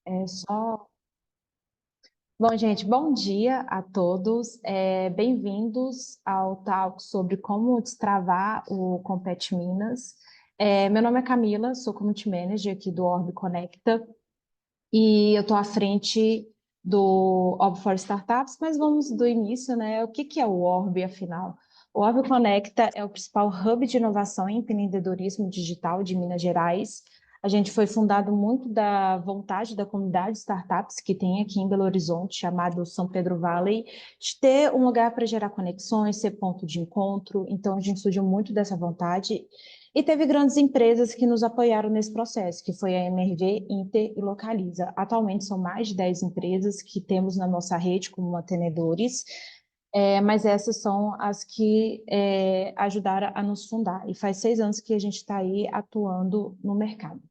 É só. Bom, gente, bom dia a todos. Bem-vindos ao talk sobre como destravar o Compete Minas. Meu nome é Camila, sou Community Manager aqui do Orb Conecta e eu estou à frente do Orb for Startups, mas vamos do início, né? O que que é o Orb, afinal? O Orb Conecta é o principal hub de inovação em empreendedorismo digital de Minas Gerais. A gente foi fundado muito da vontade da comunidade de startups que tem aqui em Belo Horizonte, chamado São Pedro Valley, de ter um lugar para gerar conexões, ser ponto de encontro. Então, a gente surgiu muito dessa vontade. E teve grandes empresas que nos apoiaram nesse processo, que foi a MRV, Inter e Localiza. Atualmente são mais de 10 empresas que temos na nossa rede como mantenedores, mas essas são as que ajudaram a nos fundar. E faz 6 anos que a gente está aí atuando no mercado.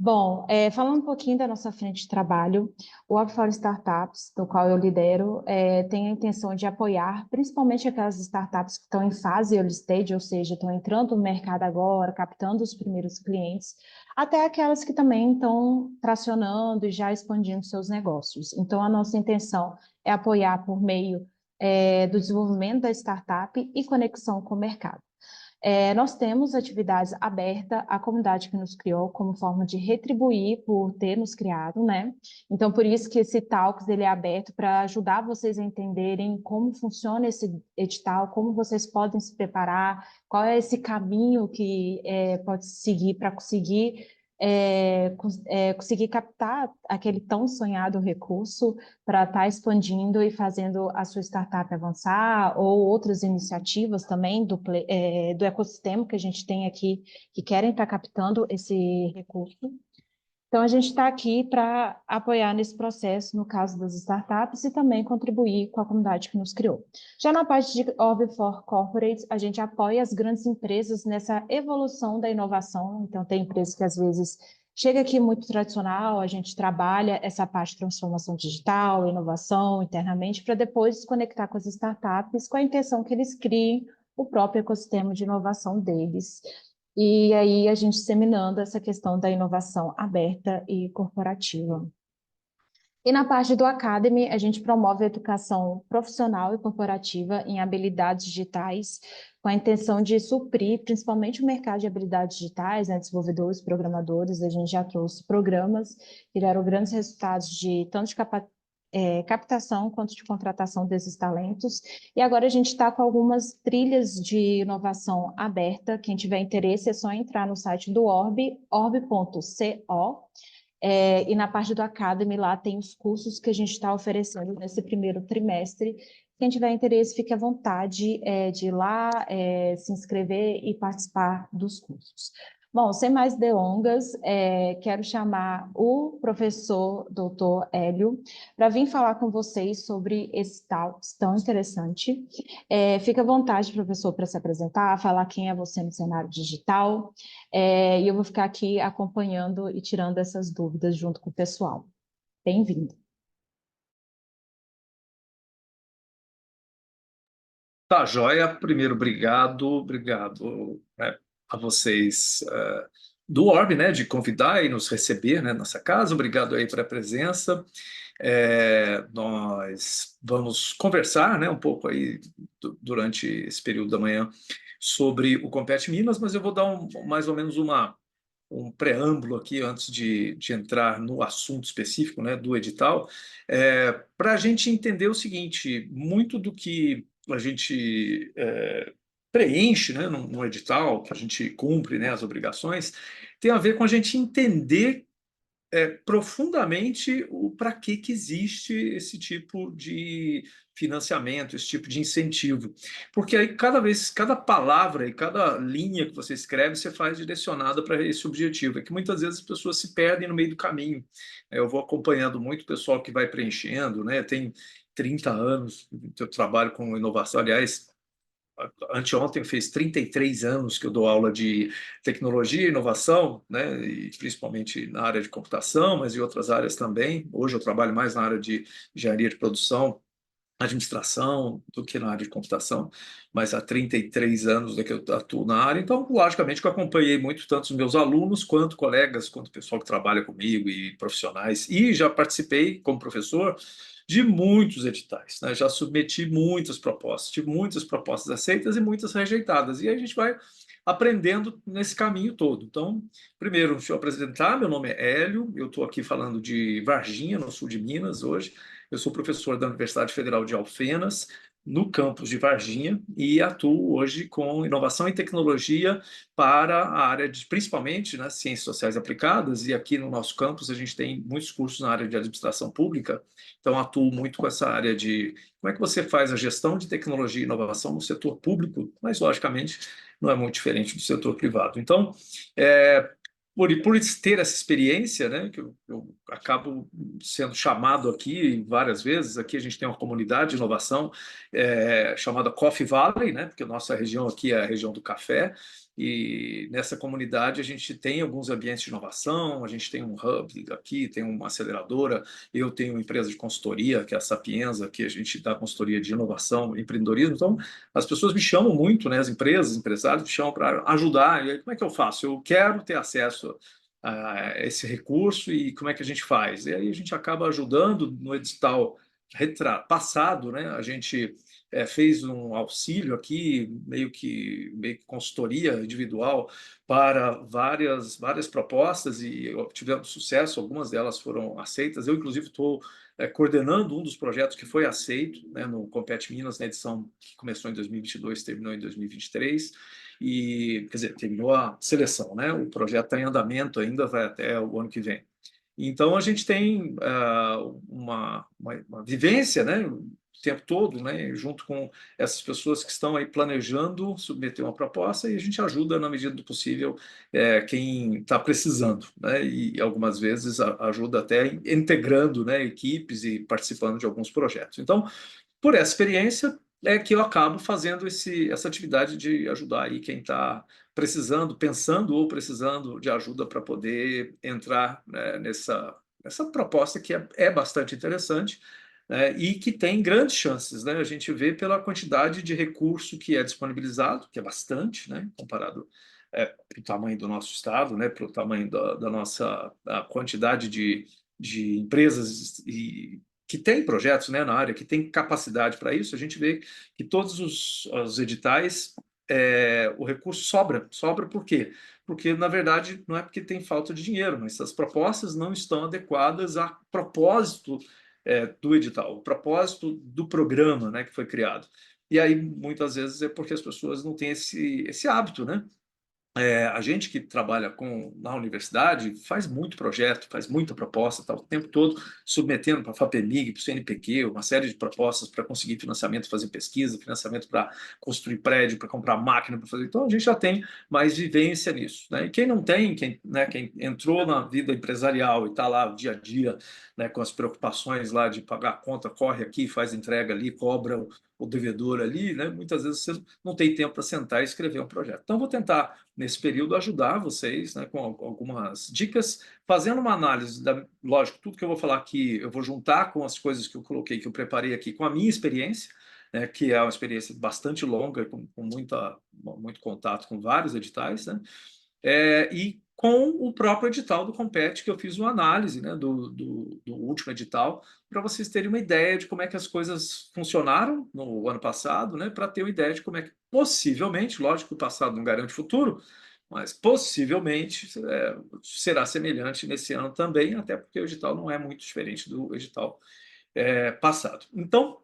Bom, falando um pouquinho da nossa frente de trabalho, o Hub for Startups, do qual eu lidero, tem a intenção de apoiar principalmente aquelas startups que estão em fase early stage, ou seja, estão entrando no mercado agora, captando os primeiros clientes, até aquelas que também estão tracionando e já expandindo seus negócios. Então, a nossa intenção é apoiar por meio do desenvolvimento da startup e conexão com o mercado. Nós temos atividades abertas à comunidade que nos criou como forma de retribuir por ter nos criado, né? Então, por isso que esse Talks ele é aberto para ajudar vocês a entenderem como funciona esse edital, como vocês podem se preparar, qual é esse caminho que pode seguir para conseguir conseguir captar aquele tão sonhado recurso para estar expandindo e fazendo a sua startup avançar, ou outras iniciativas também do ecossistema que a gente tem aqui, que querem estar captando esse recurso. Então, a gente está aqui para apoiar nesse processo, no caso das startups, e também contribuir com a comunidade que nos criou. Já na parte de Orb for Corporates, a gente apoia as grandes empresas nessa evolução da inovação. Então, tem empresas que às vezes chega aqui muito tradicional, a gente trabalha essa parte de transformação digital, inovação internamente, para depois se conectar com as startups, com a intenção que eles criem o próprio ecossistema de inovação deles. E aí a gente disseminando essa questão da inovação aberta e corporativa. E na parte do Academy, a gente promove a educação profissional e corporativa em habilidades digitais, com a intenção de suprir principalmente o mercado de habilidades digitais, né, desenvolvedores, programadores. A gente já trouxe programas que deram grandes resultados de tanto de captação quanto de contratação desses talentos. E agora a gente está com algumas trilhas de inovação aberta. Quem tiver interesse é só entrar no site do Orb, orb.co. E na parte do Academy, lá tem os cursos que a gente está oferecendo nesse primeiro trimestre. Quem tiver interesse, fique à vontade de ir lá, se inscrever e participar dos cursos. Bom, sem mais delongas, quero chamar o professor Dr. Hélio para vir falar com vocês sobre esse tal tão interessante. Fique à vontade, professor, para se apresentar, falar quem é você no cenário digital, e eu vou ficar aqui acompanhando e tirando essas dúvidas junto com o pessoal. Bem-vindo. Tá, joia. Primeiro, obrigado, né, a vocês do Orb, né, de convidar e nos receber, né, nossa casa. Obrigado aí pela presença. Nós vamos conversar, né, um pouco aí durante esse período da manhã sobre o Compete Minas, mas eu vou dar mais ou menos um preâmbulo aqui antes de entrar no assunto específico, né, do edital, para a gente entender o seguinte: muito do que a gente preenche, né, no edital, que a gente cumpre, né, as obrigações, tem a ver com a gente entender profundamente o para que existe esse tipo de financiamento, esse tipo de incentivo. Porque aí cada palavra e cada linha que você escreve, você faz direcionada para esse objetivo. É que muitas vezes as pessoas se perdem no meio do caminho. Eu vou acompanhando muito o pessoal que vai preenchendo, né? Tem 30 anos que eu trabalho com inovação. Aliás, anteontem fez 33 anos que eu dou aula de tecnologia e inovação, né, e principalmente na área de computação, mas em outras áreas também. Hoje eu trabalho mais na área de engenharia de produção administração do que na área de computação, mas há 33 anos que eu atuo na área, então, logicamente, que eu acompanhei muito tanto os meus alunos, quanto colegas, quanto o pessoal que trabalha comigo e profissionais, e já participei, como professor, de muitos editais, né? Já submeti muitas propostas, tive muitas propostas aceitas e muitas rejeitadas, e aí a gente vai aprendendo nesse caminho todo. Então, primeiro, deixa eu apresentar, meu nome é Hélio, eu estou aqui falando de Varginha, no sul de Minas, hoje. Eu sou professor da Universidade Federal de Alfenas, no campus de Varginha, e atuo hoje com inovação e tecnologia para a área de, principalmente, né, ciências sociais aplicadas, e aqui no nosso campus a gente tem muitos cursos na área de administração pública, então atuo muito com essa área de como é que você faz a gestão de tecnologia e inovação no setor público, mas, logicamente, não é muito diferente do setor privado. Então, por ter essa experiência, né, que eu acabo sendo chamado aqui várias vezes, aqui a gente tem uma comunidade de inovação chamada Coffee Valley, né, porque a nossa região aqui é a região do café, e nessa comunidade a gente tem alguns ambientes de inovação, a gente tem um hub aqui, tem uma aceleradora, eu tenho uma empresa de consultoria, que é a Sapienza, que a gente dá consultoria de inovação, empreendedorismo, então as pessoas me chamam muito, né, as empresas, empresários me chamam para ajudar, e aí como é que eu faço? Eu quero ter acesso a esse recurso e como é que a gente faz? E aí a gente acaba ajudando no edital passado, né? A gente fez um auxílio aqui, meio que consultoria individual para várias propostas e tivemos sucesso, algumas delas foram aceitas. Eu, inclusive, estou coordenando um dos projetos que foi aceito, né, no Compete Minas, na edição que começou em 2022, terminou em 2023, e, quer dizer, terminou a seleção, né? O projeto está em andamento ainda, vai até o ano que vem. Então, a gente tem uma vivência, né, o tempo todo, né, junto com essas pessoas que estão aí planejando submeter uma proposta, e a gente ajuda, na medida do possível, quem está precisando, né, e algumas vezes ajuda até integrando, né, equipes e participando de alguns projetos. Então, por essa experiência, é que eu acabo fazendo essa atividade de ajudar aí quem está precisando, pensando ou precisando de ajuda para poder entrar, né, nessa proposta que é bastante interessante, né, e que tem grandes chances, né? A gente vê pela quantidade de recurso que é disponibilizado, que é bastante, né, comparado para o tamanho do nosso estado, né, para o tamanho da nossa a quantidade de empresas e que tem projetos, né, na área, que tem capacidade para isso, a gente vê que todos os editais, o recurso sobra. Sobra por quê? Porque, na verdade, não é porque tem falta de dinheiro, mas as propostas não estão adequadas a propósito do edital, o propósito do programa, né, que foi criado. E aí, muitas vezes, é porque as pessoas não têm esse hábito, né? A gente que trabalha na universidade faz muito projeto, faz muita proposta, está o tempo todo submetendo para a FAPEMIG, para o CNPq, uma série de propostas para conseguir financiamento, fazer pesquisa, financiamento para construir prédio, para comprar máquina, para fazer. Então, a gente já tem mais vivência nisso, né? E quem não tem, quem entrou na vida empresarial e está lá dia a dia, né, com as preocupações lá de pagar a conta, corre aqui, faz entrega ali, cobra o devedor ali, né? Muitas vezes você não tem tempo para sentar e escrever um projeto. Então, vou tentar nesse período, ajudar vocês, né, com algumas dicas, fazendo uma análise, lógico, tudo que eu vou falar aqui, eu vou juntar com as coisas que eu coloquei, que eu preparei aqui, com a minha experiência, né, que é uma experiência bastante longa, com muito contato com vários editais, né, e com o próprio edital do Compete, que eu fiz uma análise, né, do último edital, para vocês terem uma ideia de como é que as coisas funcionaram no ano passado, né, para ter uma ideia de como é que possivelmente, lógico que o passado não garante o futuro, mas possivelmente será semelhante nesse ano também, até porque o edital não é muito diferente do edital passado. Então,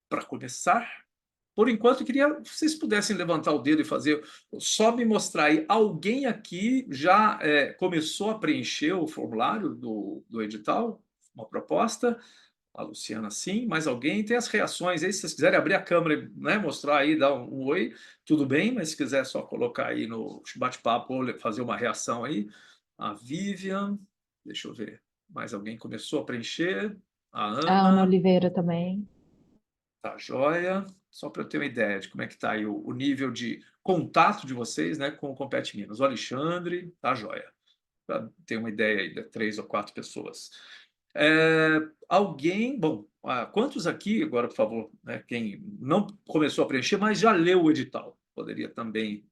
para começar, por enquanto, eu queria que vocês pudessem levantar o dedo e fazer, só me mostrar aí, alguém aqui já começou a preencher o formulário do edital, uma proposta? A Luciana, sim, mais alguém? Tem as reações aí, se vocês quiserem abrir a câmera, né, mostrar aí, dar um oi, tudo bem, mas se quiser só colocar aí no bate-papo ou fazer uma reação aí. A Vivian, deixa eu ver, mais alguém começou a preencher? A A Ana Ana. Oliveira também. Tá joia. Só para eu ter uma ideia de como é que está aí o nível de contato de vocês, né, com o Compete Minas. O Alexandre, tá joia. Para ter uma ideia aí de 3 ou 4 pessoas. Alguém, bom, quantos aqui, agora, por favor, né, quem não começou a preencher, mas já leu o edital? Poderia também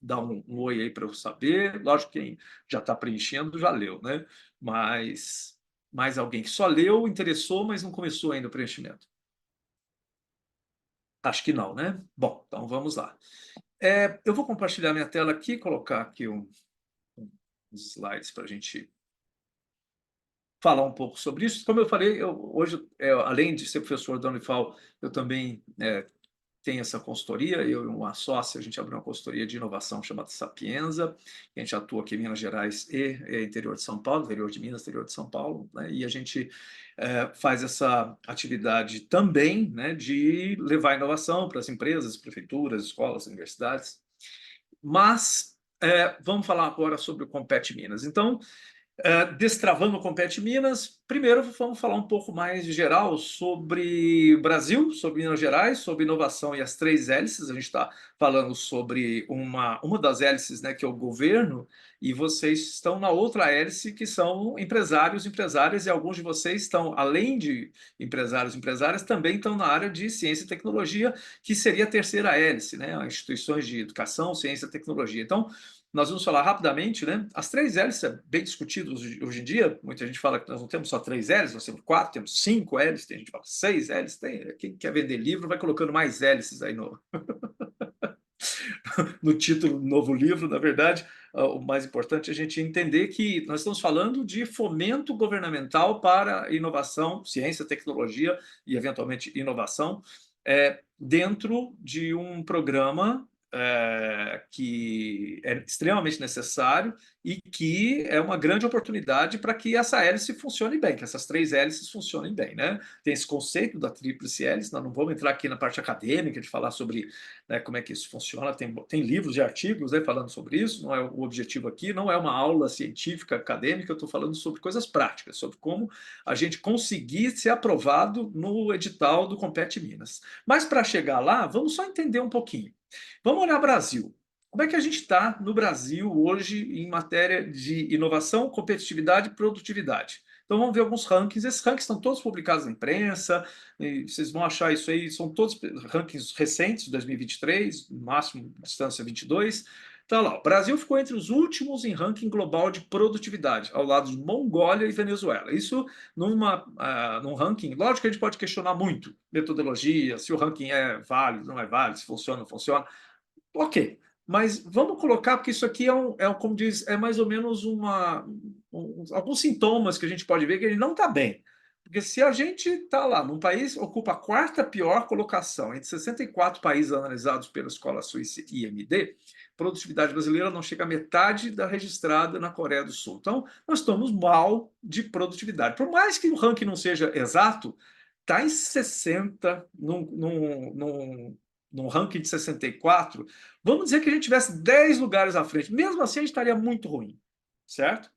dar um oi aí para eu saber. Lógico que quem já está preenchendo já leu, né? Mas mais alguém que só leu, interessou, mas não começou ainda o preenchimento. Acho que não, né? Bom, então vamos lá. Eu vou compartilhar minha tela aqui, colocar aqui uns slides para a gente falar um pouco sobre isso. Como eu falei, hoje, além de ser professor da Unifal, eu também tenho essa consultoria, eu e uma sócia, a gente abriu uma consultoria de inovação chamada Sapienza, a gente atua aqui em Minas Gerais e interior de São Paulo, interior de Minas, interior de São Paulo, né? E a gente faz essa atividade também, né, de levar inovação para as empresas, prefeituras, escolas, universidades. Mas vamos falar agora sobre o Compete Minas. Então, destravando o Compete Minas, primeiro vamos falar um pouco mais de geral sobre Brasil, sobre Minas Gerais, sobre inovação e as três hélices. A gente está falando sobre uma das hélices, né, que é o governo, e vocês estão na outra hélice, que são empresários, empresárias, e alguns de vocês estão, além de empresários, empresárias, também estão na área de ciência e tecnologia, que seria a terceira hélice, né, instituições de educação, ciência e tecnologia. Então, nós vamos falar rapidamente, né? As três hélices é bem discutido hoje em dia. Muita gente fala que nós não temos só três hélices, nós temos quatro, temos cinco hélices, tem gente que fala seis hélices. Quem quer vender livro vai colocando mais hélices aí no título do novo livro. Na verdade, o mais importante é a gente entender que nós estamos falando de fomento governamental para inovação, ciência, tecnologia e, eventualmente, inovação, dentro de um programa que é extremamente necessário e que é uma grande oportunidade para que essa hélice funcione bem, que essas três hélices funcionem bem, né? Tem esse conceito da tríplice hélice, nós não vamos entrar aqui na parte acadêmica de falar sobre, né, como é que isso funciona, tem livros e artigos, né, falando sobre isso, não é o objetivo aqui, não é uma aula científica, acadêmica, eu estou falando sobre coisas práticas, sobre como a gente conseguir ser aprovado no edital do Compete Minas. Mas para chegar lá, vamos só entender um pouquinho. Vamos olhar Brasil. Como é que a gente está no Brasil hoje em matéria de inovação, competitividade e produtividade? Então vamos ver alguns rankings. Esses rankings estão todos publicados na imprensa, e vocês vão achar isso aí, são todos rankings recentes, de 2023, no máximo distância 22. Então lá, o Brasil ficou entre os últimos em ranking global de produtividade, ao lado de Mongólia e Venezuela. Isso num ranking, lógico que a gente pode questionar muito metodologia, se o ranking é válido, não é válido, se funciona, não funciona. Ok, mas vamos colocar, porque isso aqui como diz, é mais ou menos alguns sintomas que a gente pode ver que ele não está bem. Porque se a gente está lá num país, ocupa a quarta pior colocação entre 64 países analisados pela Escola Suíça IMD, produtividade brasileira não chega à metade da registrada na Coreia do Sul. Então, nós estamos mal de produtividade. Por mais que o ranking não seja exato, está em 60, num ranking de 64, vamos dizer que a gente tivesse 10 lugares à frente. Mesmo assim, a gente estaria muito ruim, certo?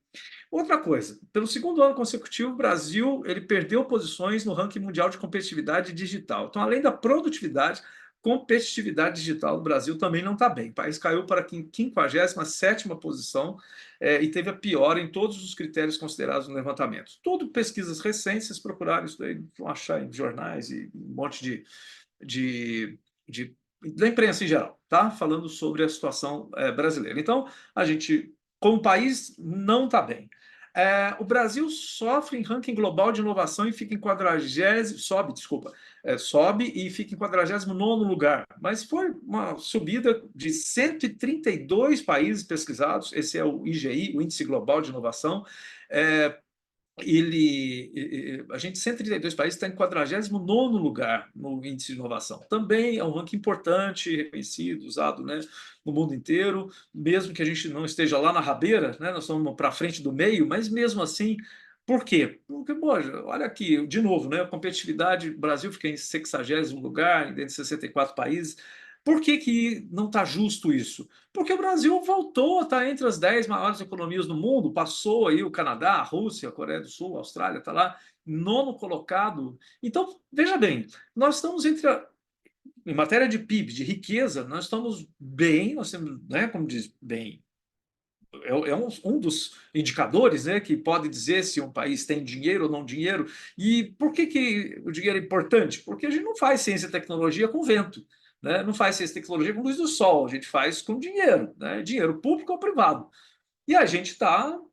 Outra coisa, pelo segundo ano consecutivo, o Brasil ele perdeu posições no ranking mundial de competitividade digital. Então, além da produtividade, competitividade digital do Brasil também não está bem. O país caiu para a 57ª posição e teve a pior em todos os critérios considerados no levantamento. Tudo pesquisas recentes, vocês procuraram isso daí, vão achar em jornais e um monte da imprensa em geral, tá? Falando sobre a situação brasileira. Então, a gente, como país, não está bem. O Brasil sofre em ranking global de inovação e fica em 40, sobe e fica em 49º lugar. Mas foi uma subida de 132 países pesquisados, esse é o IGI, o Índice Global de Inovação, a gente, 132 países, está em 49º lugar no índice de inovação. Também é um ranking importante, reconhecido, usado, né, no mundo inteiro, mesmo que a gente não esteja lá na rabeira, né, nós estamos para frente do meio, mas mesmo assim, por quê? Porque, olha aqui, de novo, né, a competitividade, o Brasil fica em 60º lugar, dentre 64 países. Por que não está justo isso? Porque o Brasil voltou a estar entre as 10 maiores economias do mundo, passou aí o Canadá, a Rússia, a Coreia do Sul, a Austrália, está lá, nono colocado. Então, veja bem, nós estamos em matéria de PIB, de riqueza, nós estamos bem, nós temos, né, como diz, bem, um dos indicadores, né, que pode dizer se um país tem dinheiro ou não dinheiro. E por que o dinheiro é importante? Porque a gente não faz ciência e tecnologia com vento, né? Não faz ciência e tecnologia com luz do sol, a gente faz com dinheiro, né? Dinheiro público ou privado. E a gente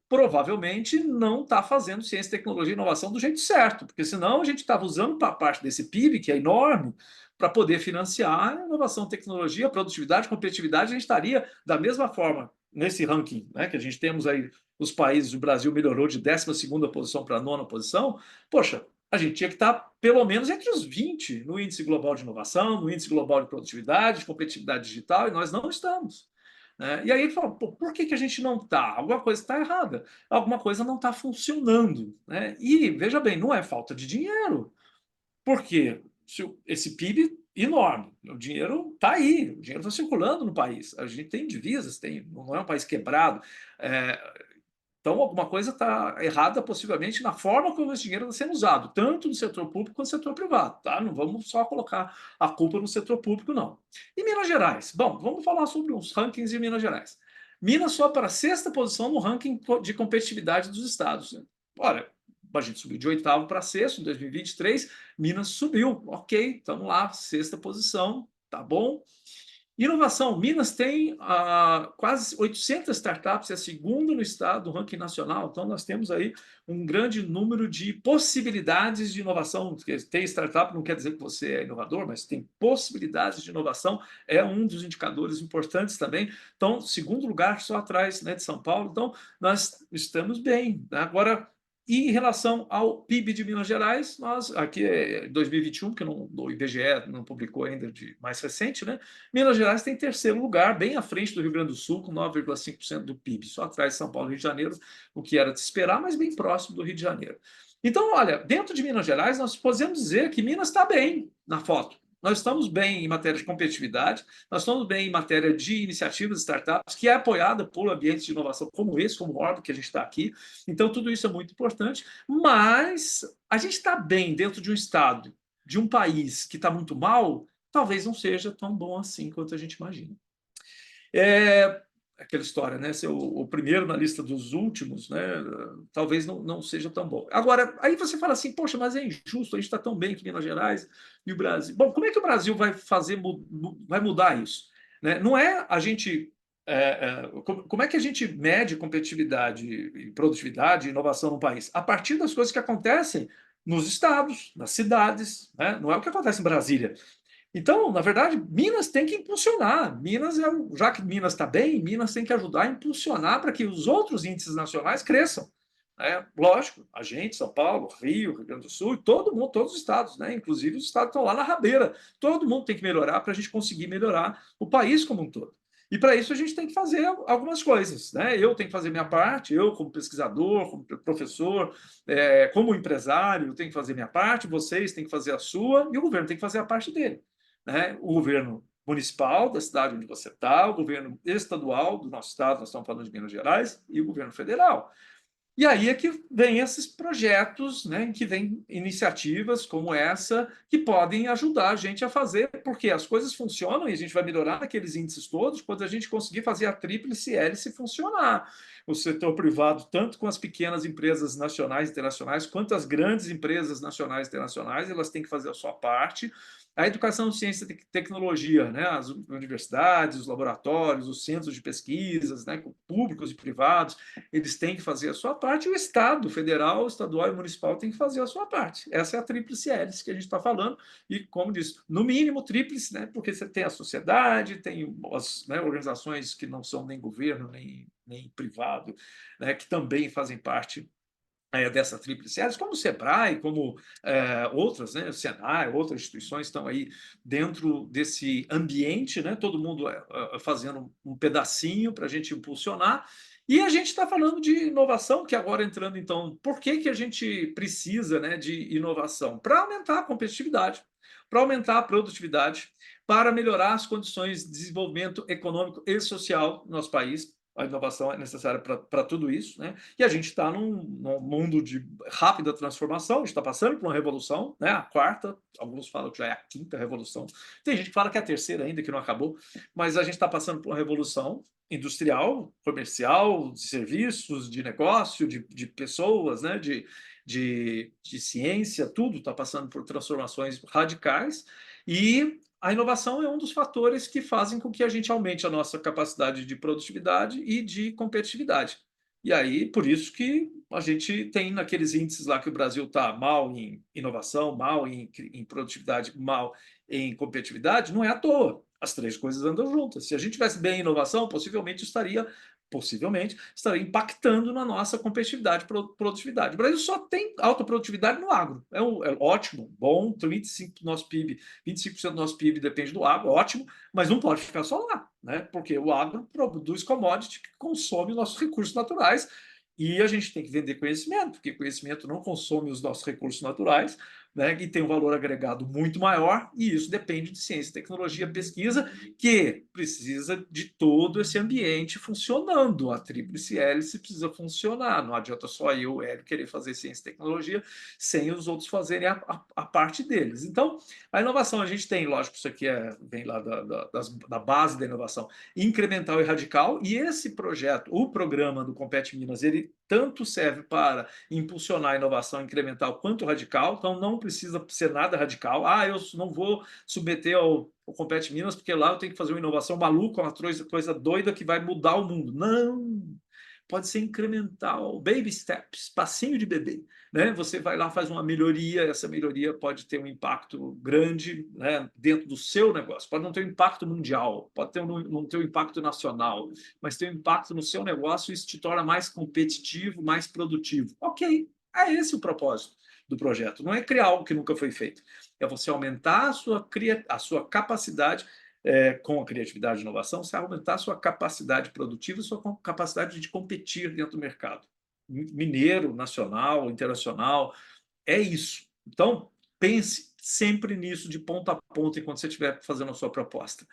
provavelmente não está fazendo ciência, tecnologia e inovação do jeito certo, porque senão a gente estava usando para parte desse PIB, que é enorme, para poder financiar a inovação, tecnologia, produtividade, competitividade. A gente estaria da mesma forma nesse ranking, né, que a gente temos aí os países. O Brasil melhorou de 12ª posição para a 9ª posição. Poxa, a gente tinha que estar pelo menos entre os 20 no índice global de inovação, no índice global de produtividade, de competitividade digital, e nós não estamos. E aí ele falou, por que a gente não está? Alguma coisa está errada, alguma coisa não está funcionando. Né? E, veja bem, não é falta de dinheiro, porque esse PIB enorme, o dinheiro está aí, o dinheiro está circulando no país, a gente tem divisas, não é um país quebrado, então alguma coisa está errada possivelmente na forma como esse dinheiro está sendo usado, tanto no setor público quanto no setor privado. Tá? Não vamos só colocar a culpa no setor público, não. E Minas Gerais? Bom, vamos falar sobre os rankings de Minas Gerais. Minas só para a 6ª posição no ranking de competitividade dos estados. Olha, a gente subiu de 8º para 6º em 2023, Minas subiu, ok, estamos lá, 6ª posição, tá bom. Inovação, Minas tem quase 800 startups, é a 2ª no estado, do ranking nacional, então nós temos aí um grande número de possibilidades de inovação. Ter startup não quer dizer que você é inovador, mas tem possibilidades de inovação, é um dos indicadores importantes também. Então, 2º lugar, só atrás, né, de São Paulo, então nós estamos bem. Né? Agora, e em relação ao PIB de Minas Gerais, nós, aqui é 2021, porque o IBGE não publicou ainda de mais recente, né? Minas Gerais tem 3º lugar, bem à frente do Rio Grande do Sul, com 9,5% do PIB, só atrás de São Paulo e Rio de Janeiro, o que era de se esperar, mas bem próximo do Rio de Janeiro. Então, olha, dentro de Minas Gerais, nós podemos dizer que Minas está bem na foto. Nós estamos bem em matéria de competitividade, nós estamos bem em matéria de iniciativas startups, que é apoiada por ambientes de inovação como esse, como o Orbe, que a gente está aqui. Então, tudo isso é muito importante, mas a gente está bem dentro de um estado, de um país que está muito mal, talvez não seja tão bom assim quanto a gente imagina. Aquela história, né? Ser o primeiro na lista dos últimos, né? Talvez não seja tão bom. Agora, aí você fala assim, poxa, mas é injusto, a gente está tão bem aqui em Minas Gerais e o Brasil. Bom, como é que o Brasil vai vai mudar isso? Né? Não é a gente. Como é que a gente mede competitividade, e produtividade e inovação no país? A partir das coisas que acontecem nos estados, nas cidades, né? Não é o que acontece em Brasília. Então, na verdade, Minas tem que impulsionar. Já que Minas está bem, Minas tem que ajudar a impulsionar para que os outros índices nacionais cresçam. Lógico, a gente, São Paulo, Rio Grande do Sul, todo mundo, todos os estados, né? Inclusive os estados estão lá na rabeira. Todo mundo tem que melhorar para a gente conseguir melhorar o país como um todo. E para isso a gente tem que fazer algumas coisas. Né? Eu tenho que fazer minha parte, eu como pesquisador, como professor, como empresário, tenho que fazer minha parte, vocês têm que fazer a sua e o governo tem que fazer a parte dele. Né? O governo municipal da cidade onde você está, o governo estadual do nosso estado, nós estamos falando de Minas Gerais, e o governo federal. E aí é que vem esses projetos, né, que vem iniciativas como essa, que podem ajudar a gente a fazer, porque as coisas funcionam e a gente vai melhorar aqueles índices todos quando a gente conseguir fazer a tríplice hélice funcionar. O setor privado, tanto com as pequenas empresas nacionais e internacionais, quanto as grandes empresas nacionais e internacionais, elas têm que fazer a sua parte. A educação, ciência e tecnologia, né? As universidades, os laboratórios, os centros de pesquisas, né? Públicos e privados, eles têm que fazer a sua parte, e o Estado, federal, estadual e municipal, tem que fazer a sua parte. Essa é a tríplice hélice que a gente está falando, e, como disse, no mínimo tríplice, né? Porque você tem a sociedade, tem as, né, organizações que não são nem governo, nem privado, né? Que também fazem parte dessa tríplice hélice, como o SEBRAE, como outras, né, o Senai, outras instituições estão aí dentro desse ambiente, né, todo mundo fazendo um pedacinho para a gente impulsionar. E a gente está falando de inovação, que agora entrando, então, por que a gente precisa, né, de inovação? Para aumentar a competitividade, para aumentar a produtividade, para melhorar as condições de desenvolvimento econômico e social no nosso país, A inovação é necessária para tudo isso, né? E a gente está num mundo de rápida transformação, a gente está passando por uma revolução, né? A quarta, alguns falam que já é a quinta revolução. Tem gente que fala que é a terceira ainda, que não acabou, mas a gente está passando por uma revolução industrial, comercial, de serviços, de negócio, de pessoas, né? De ciência, tudo está passando por transformações radicais, e a inovação é um dos fatores que fazem com que a gente aumente a nossa capacidade de produtividade e de competitividade. E aí, por isso que a gente tem naqueles índices lá que o Brasil está mal em inovação, mal em produtividade, mal em competitividade, não é à toa. As três coisas andam juntas. Se a gente tivesse bem em inovação, possivelmente estaria impactando na nossa competitividade e produtividade. O Brasil só tem alta produtividade no agro. É ótimo, bom, 25% do nosso PIB, 25% do nosso PIB depende do agro, ótimo, mas não pode ficar só lá, né? Porque o agro produz commodity que consome nossos recursos naturais, e a gente tem que vender conhecimento, porque conhecimento não consome os nossos recursos naturais, né, e tem um valor agregado muito maior, e isso depende de ciência, tecnologia, pesquisa, que precisa de todo esse ambiente funcionando. A tríplice hélice precisa funcionar, não adianta só eu, Hélio, querer fazer ciência e tecnologia sem os outros fazerem a parte deles. Então, a inovação a gente tem, lógico, isso aqui vem lá da base da inovação, incremental e radical, e esse projeto, o programa do Compete Minas, ele tanto serve para impulsionar a inovação incremental quanto radical, então não precisa ser nada radical. Eu não vou submeter ao Compete Minas, porque lá eu tenho que fazer uma inovação maluca, uma coisa doida que vai mudar o mundo. Não! Pode ser incremental, baby steps, passinho de bebê. Né? Você vai lá, faz uma melhoria, essa melhoria pode ter um impacto grande, né, dentro do seu negócio. Pode não ter um impacto mundial, pode não ter um impacto nacional, mas ter um impacto no seu negócio e isso te torna mais competitivo, mais produtivo. Ok, é esse o propósito do projeto. Não é criar algo que nunca foi feito. É você aumentar a sua capacidade, com a criatividade e inovação, você aumentar a sua capacidade produtiva e sua capacidade de competir dentro do mercado. Mineiro, nacional, internacional, é isso. Então, pense sempre nisso de ponta a ponta enquanto você estiver fazendo a sua proposta.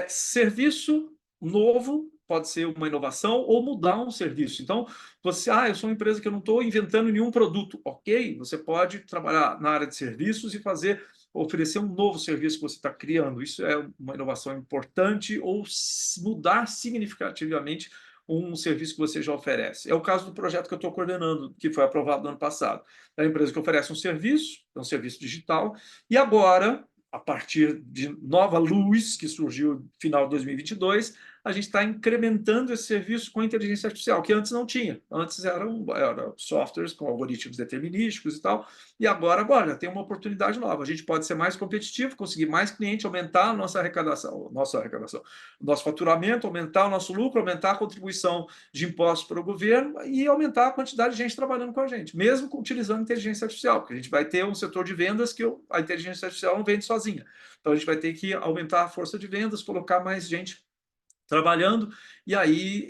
Serviço novo pode ser uma inovação ou mudar um serviço. Então, eu sou uma empresa que eu não estou inventando nenhum produto. Ok, você pode trabalhar na área de serviços e oferecer um novo serviço que você está criando. Isso é uma inovação importante, ou mudar significativamente um serviço que você já oferece. É o caso do projeto que eu estou coordenando, que foi aprovado no ano passado. É uma empresa que oferece um serviço digital, e agora, a partir de nova luz que surgiu no final de 2022, a gente está incrementando esse serviço com inteligência artificial, que antes não tinha. Antes eram softwares com algoritmos determinísticos e tal, e agora tem uma oportunidade nova. A gente pode ser mais competitivo, conseguir mais cliente, aumentar a nossa arrecadação, o nosso faturamento, aumentar o nosso lucro, aumentar a contribuição de impostos para o governo e aumentar a quantidade de gente trabalhando com a gente, mesmo utilizando inteligência artificial, porque a gente vai ter um setor de vendas que a inteligência artificial não vende sozinha. Então, a gente vai ter que aumentar a força de vendas, colocar mais gente trabalhando, e aí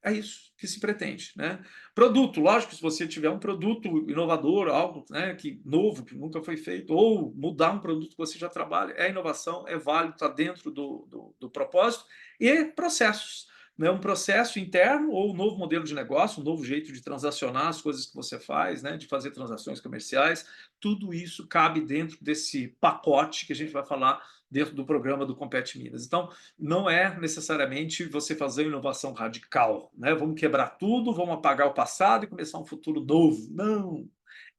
é isso que se pretende, né? Produto, lógico, se você tiver um produto inovador, algo, né, novo, que nunca foi feito, ou mudar um produto que você já trabalha, é inovação, é válido, está dentro do propósito. E processos, né? Um processo interno ou um novo modelo de negócio, um novo jeito de transacionar as coisas que você faz, né, de fazer transações comerciais, tudo isso cabe dentro desse pacote que a gente vai falar dentro do programa do Compete Minas. Então, não é necessariamente você fazer inovação radical, né? Vamos quebrar tudo, vamos apagar o passado e começar um futuro novo. Não,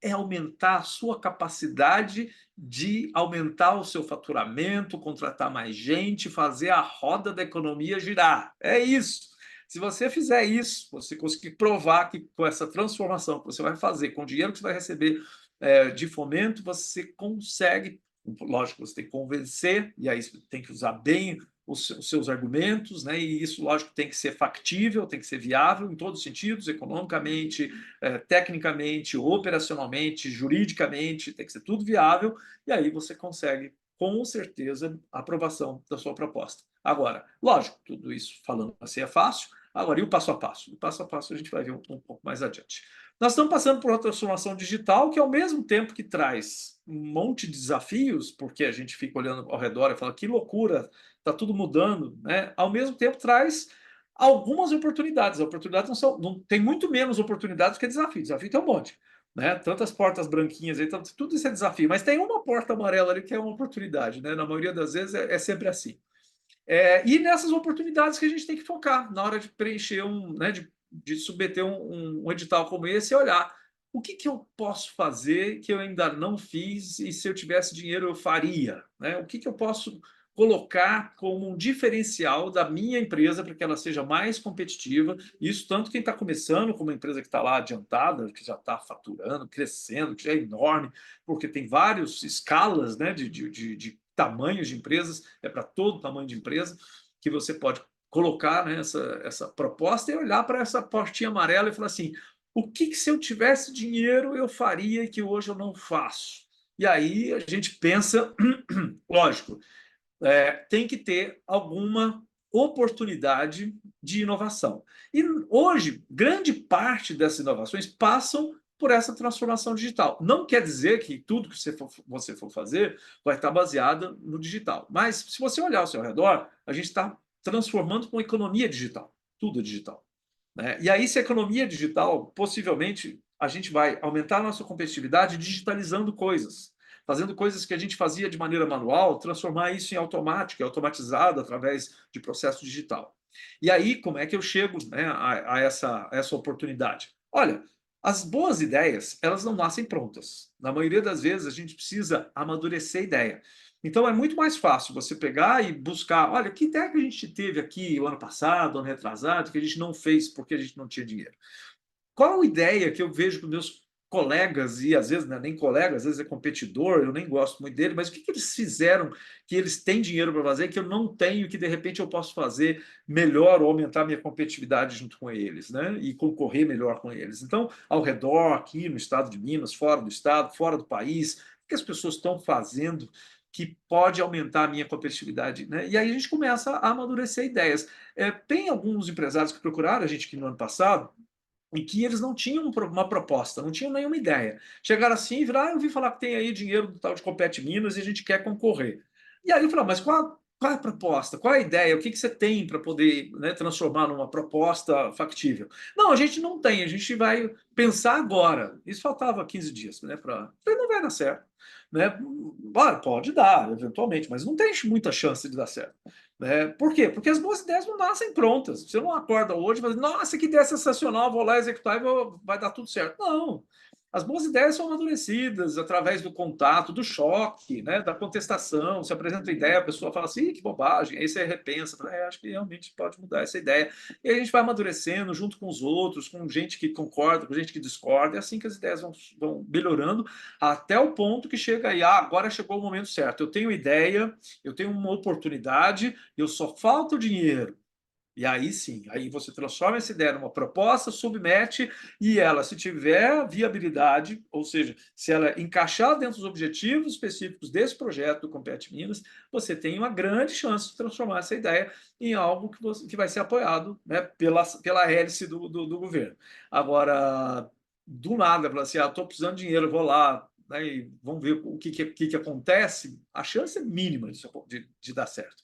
é aumentar a sua capacidade de aumentar o seu faturamento, contratar mais gente, fazer a roda da economia girar. É isso. Se você fizer isso, você conseguir provar que com essa transformação que você vai fazer, com o dinheiro que você vai receber de fomento, você consegue. Lógico, você tem que convencer, e aí tem que usar bem os seus argumentos, né? E isso, lógico, tem que ser factível, tem que ser viável em todos os sentidos, economicamente, tecnicamente, operacionalmente, juridicamente, tem que ser tudo viável, e aí você consegue, com certeza, a aprovação da sua proposta. Agora, lógico, tudo isso falando assim é fácil. Agora, e o passo a passo? O passo a passo a gente vai ver um pouco mais adiante. Nós estamos passando por uma transformação digital que, ao mesmo tempo que traz um monte de desafios, porque a gente fica olhando ao redor e fala que loucura, está tudo mudando, né? Ao mesmo tempo traz algumas oportunidades. As oportunidades tem muito menos oportunidades que desafio. Desafio tem um monte, né? Tantas portas branquinhas aí, tudo isso é desafio. Mas tem uma porta amarela ali que é uma oportunidade, né? Na maioria das vezes é sempre assim. E nessas oportunidades que a gente tem que focar na hora de preencher né, de submeter um edital como esse e olhar o que eu posso fazer que eu ainda não fiz e se eu tivesse dinheiro eu faria, né? O que eu posso colocar como um diferencial da minha empresa para que ela seja mais competitiva. Isso tanto quem está começando, como uma empresa que está lá adiantada, que já está faturando, crescendo, que já é enorme, porque tem várias escalas, né, de tamanhos de empresas, é para todo tamanho de empresa, que você pode colocar, né, essa proposta e olhar para essa portinha amarela e falar assim, o que se eu tivesse dinheiro eu faria que hoje eu não faço? E aí a gente pensa, lógico, tem que ter alguma oportunidade de inovação. E hoje, grande parte dessas inovações passam por essa transformação digital. Não quer dizer que tudo que você for fazer vai estar baseado no digital. Mas, se você olhar ao seu redor, a gente está transformando com economia digital. Tudo é digital, né? E aí, se a economia digital, possivelmente, a gente vai aumentar a nossa competitividade digitalizando coisas, fazendo coisas que a gente fazia de maneira manual, transformar isso em automático, automatizado através de processo digital. E aí, como é que eu chego, né, a essa oportunidade? Olha, as boas ideias, elas não nascem prontas. Na maioria das vezes, a gente precisa amadurecer a ideia. Então, é muito mais fácil você pegar e buscar, olha, que ideia que a gente teve aqui o ano passado, ano retrasado, que a gente não fez porque a gente não tinha dinheiro. Qual a ideia que eu vejo que meus colegas, e às vezes não é nem colega, às vezes é competidor, eu nem gosto muito dele, mas o que eles fizeram que eles têm dinheiro para fazer, que eu não tenho, que de repente eu posso fazer melhor ou aumentar minha competitividade junto com eles, né? E concorrer melhor com eles. Então, ao redor, aqui no estado de Minas, fora do estado, fora do país, o que as pessoas estão fazendo que pode aumentar a minha competitividade, né? E aí a gente começa a amadurecer ideias. Tem alguns empresários que procuraram a gente aqui no ano passado, em que eles não tinham uma proposta, não tinham nenhuma ideia. Chegaram assim e viram, eu ouvi falar que tem aí dinheiro do tal de Compete Minas e a gente quer concorrer. E aí eu falei, mas qual é a proposta? Qual é a ideia? O que você tem para poder, né, transformar numa proposta factível? Não, a gente não tem, a gente vai pensar agora. Isso faltava 15 dias, né? Não vai dar certo. Né? Pode dar, eventualmente, mas não tem muita chance de dar certo. Por quê? Porque as boas ideias não nascem prontas. Você não acorda hoje e fala, nossa, que ideia sensacional, vou lá executar e vai dar tudo certo. Não. As boas ideias são amadurecidas através do contato, do choque, né, da contestação. Você apresenta uma ideia, a pessoa fala assim, que bobagem. Aí você repensa, fala, acho que realmente pode mudar essa ideia. E aí a gente vai amadurecendo junto com os outros, com gente que concorda, com gente que discorda. É assim que as ideias vão melhorando até o ponto que chega aí, agora chegou o momento certo. Eu tenho ideia, eu tenho uma oportunidade, eu só falta o dinheiro. E aí sim, aí você transforma essa ideia numa proposta, submete e ela, se tiver viabilidade, ou seja, se ela encaixar dentro dos objetivos específicos desse projeto do Compete Minas, você tem uma grande chance de transformar essa ideia em algo que vai ser apoiado, né, pela hélice do governo. Agora, do nada, falar assim, estou precisando de dinheiro, vou lá, né, e vamos ver o que acontece, a chance é mínima de dar certo.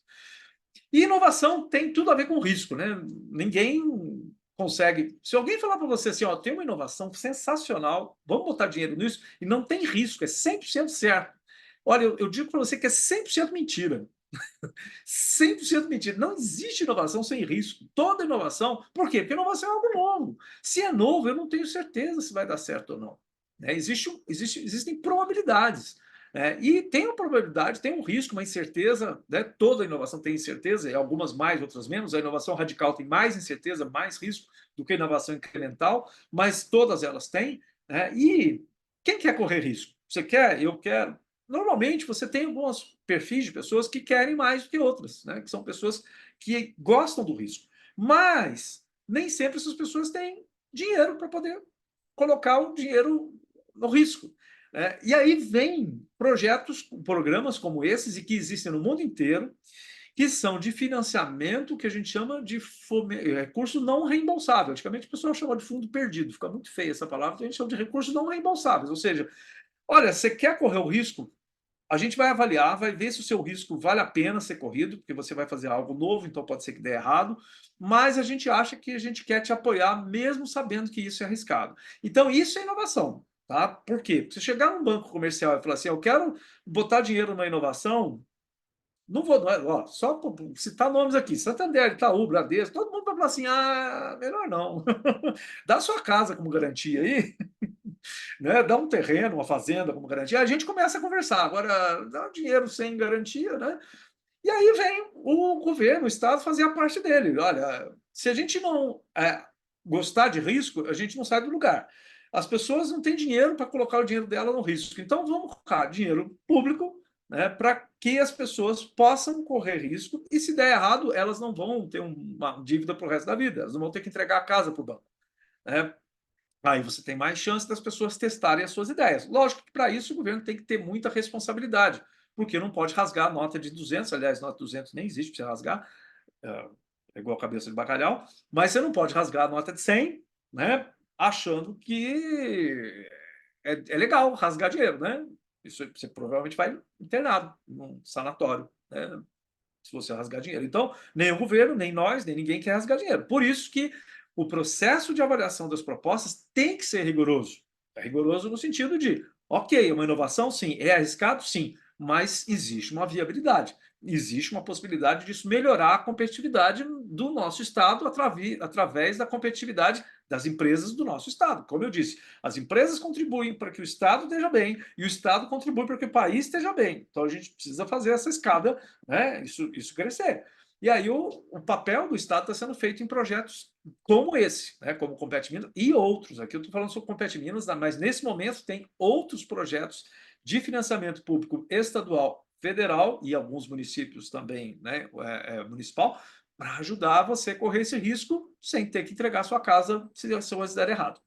E inovação tem tudo a ver com risco, né? Ninguém consegue. Se alguém falar para você assim, ó, tem uma inovação sensacional, vamos botar dinheiro nisso, e não tem risco, é 100% certo. Olha, eu digo para você que é 100% mentira. 100% mentira. Não existe inovação sem risco. Toda inovação. Por quê? Porque inovação é algo novo. Se é novo, eu não tenho certeza se vai dar certo ou não. Existem probabilidades. E tem uma probabilidade, tem um risco, uma incerteza, né? Toda inovação tem incerteza, e algumas mais, outras menos. A inovação radical tem mais incerteza, mais risco do que a inovação incremental, mas todas elas têm. E quem quer correr risco? Você quer? Eu quero. Normalmente você tem alguns perfis de pessoas que querem mais do que outras, né? Que são pessoas que gostam do risco. Mas nem sempre essas pessoas têm dinheiro para poder colocar o dinheiro no risco. E aí vem programas como esses, e que existem no mundo inteiro, que são de financiamento, que a gente chama de recurso não reembolsável. Antigamente o pessoal chamava de fundo perdido, fica muito feia essa palavra, então a gente chama de recursos não reembolsáveis. Ou seja, olha, você quer correr o risco? a gente vai avaliar, vai ver se o seu risco vale a pena ser corrido, porque você vai fazer algo novo, então pode ser que dê errado, mas a gente acha que a gente quer te apoiar, mesmo sabendo que isso é arriscado. Então, isso é inovação, tá? Por quê? Porque você chegar num banco comercial e falar assim, eu quero botar dinheiro numa inovação, não vou, não é, ó, só por citar nomes aqui, Santander, Itaú, Bradesco, todo mundo vai falar assim, ah, melhor não. Dá sua casa como garantia aí, né? Dá um terreno, uma fazenda como garantia, a gente começa a conversar. Agora, dá um dinheiro sem garantia, né? E aí vem o governo, o Estado, fazer a parte dele. Olha, se a gente não gostar de risco, a gente não sai do lugar. As pessoas não têm dinheiro para colocar o dinheiro dela no risco. Então, vamos colocar dinheiro público, né, para que as pessoas possam correr risco e, se der errado, elas não vão ter uma dívida para o resto da vida. Elas não vão ter que entregar a casa para o banco, né? Aí você tem mais chance das pessoas testarem as suas ideias. Lógico que para isso o governo tem que ter muita responsabilidade, porque não pode rasgar a nota de 200, aliás, nota de 200 nem existe para você rasgar, é igual cabeça de bacalhau, mas você não pode rasgar a nota de 100, né, achando que é legal rasgar dinheiro, né? Isso você provavelmente vai internado num sanatório, né, se você rasgar dinheiro. Então, nem o governo, nem nós, nem ninguém quer rasgar dinheiro. Por isso que o processo de avaliação das propostas tem que ser rigoroso. É rigoroso no sentido de, ok, é uma inovação, sim, é arriscado, sim, mas existe uma viabilidade, existe uma possibilidade disso melhorar a competitividade do nosso Estado através da competitividade das empresas do nosso Estado. Como eu disse, as empresas contribuem para que o Estado esteja bem e o Estado contribui para que o país esteja bem. Então, a gente precisa fazer essa escada, né, isso crescer. E aí o papel do Estado está sendo feito em projetos como esse, né, como o Compete Minas e outros. Aqui eu estou falando sobre o Compete Minas, mas nesse momento tem outros projetos de financiamento público estadual, federal e alguns municípios também, né, municipal, para ajudar você a correr esse risco sem ter que entregar sua casa se as coisas derem errado.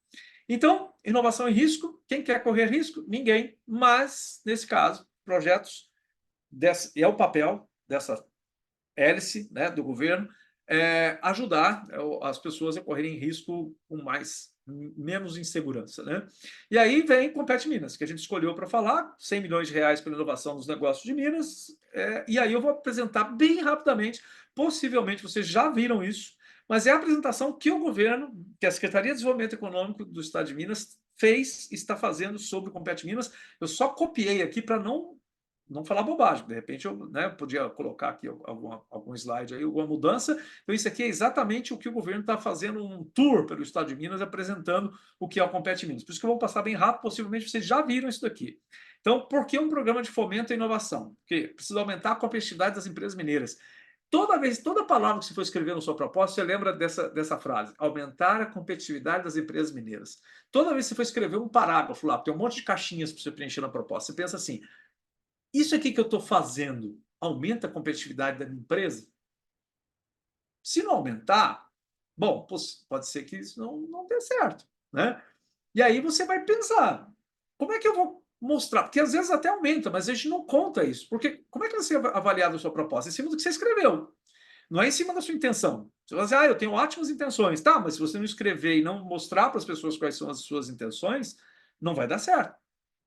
Então, inovação e risco, quem quer correr risco? Ninguém, mas, nesse caso, projetos, é o papel dessa hélice, né, do governo, ajudar as pessoas a correrem risco com menos insegurança, né? E aí vem Compete Minas, que a gente escolheu para falar, 100 milhões de reais para inovação nos negócios de Minas, e aí eu vou apresentar bem rapidamente, possivelmente vocês já viram isso, mas é a apresentação que o governo, que a Secretaria de Desenvolvimento Econômico do Estado de Minas fez, está fazendo sobre o Compete Minas. Eu só copiei aqui para não falar bobagem. De repente, eu, né, podia colocar aqui algum slide aí, alguma mudança. Então, isso aqui é exatamente o que o governo está fazendo, um tour pelo Estado de Minas, apresentando o que é o Compete Minas. Por isso que eu vou passar bem rápido, possivelmente vocês já viram isso daqui. Então, por que um programa de fomento à inovação? Porque precisa aumentar a competitividade das empresas mineiras. Toda palavra que você for escrever na sua proposta, você lembra dessa frase, aumentar a competitividade das empresas mineiras. Toda vez que você for escrever um parágrafo lá, tem um monte de caixinhas para você preencher na proposta, você pensa assim, isso aqui que eu estou fazendo aumenta a competitividade da minha empresa? Se não aumentar, bom, pode ser que isso não dê certo, né? E aí você vai pensar, como é que eu vou mostrar? Porque às vezes até aumenta, mas a gente não conta isso. Porque como é que você vai avaliar a sua proposta? Em cima do que você escreveu. Não é em cima da sua intenção. Você vai dizer, eu tenho ótimas intenções. Tá, mas se você não escrever e não mostrar para as pessoas quais são as suas intenções, não vai dar certo.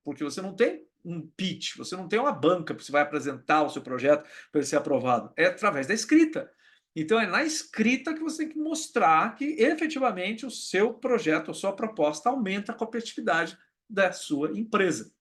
Porque você não tem um pitch, você não tem uma banca que você vai apresentar o seu projeto para ele ser aprovado. É através da escrita. Então, é na escrita que você tem que mostrar que efetivamente o seu projeto, a sua proposta aumenta a competitividade da sua empresa.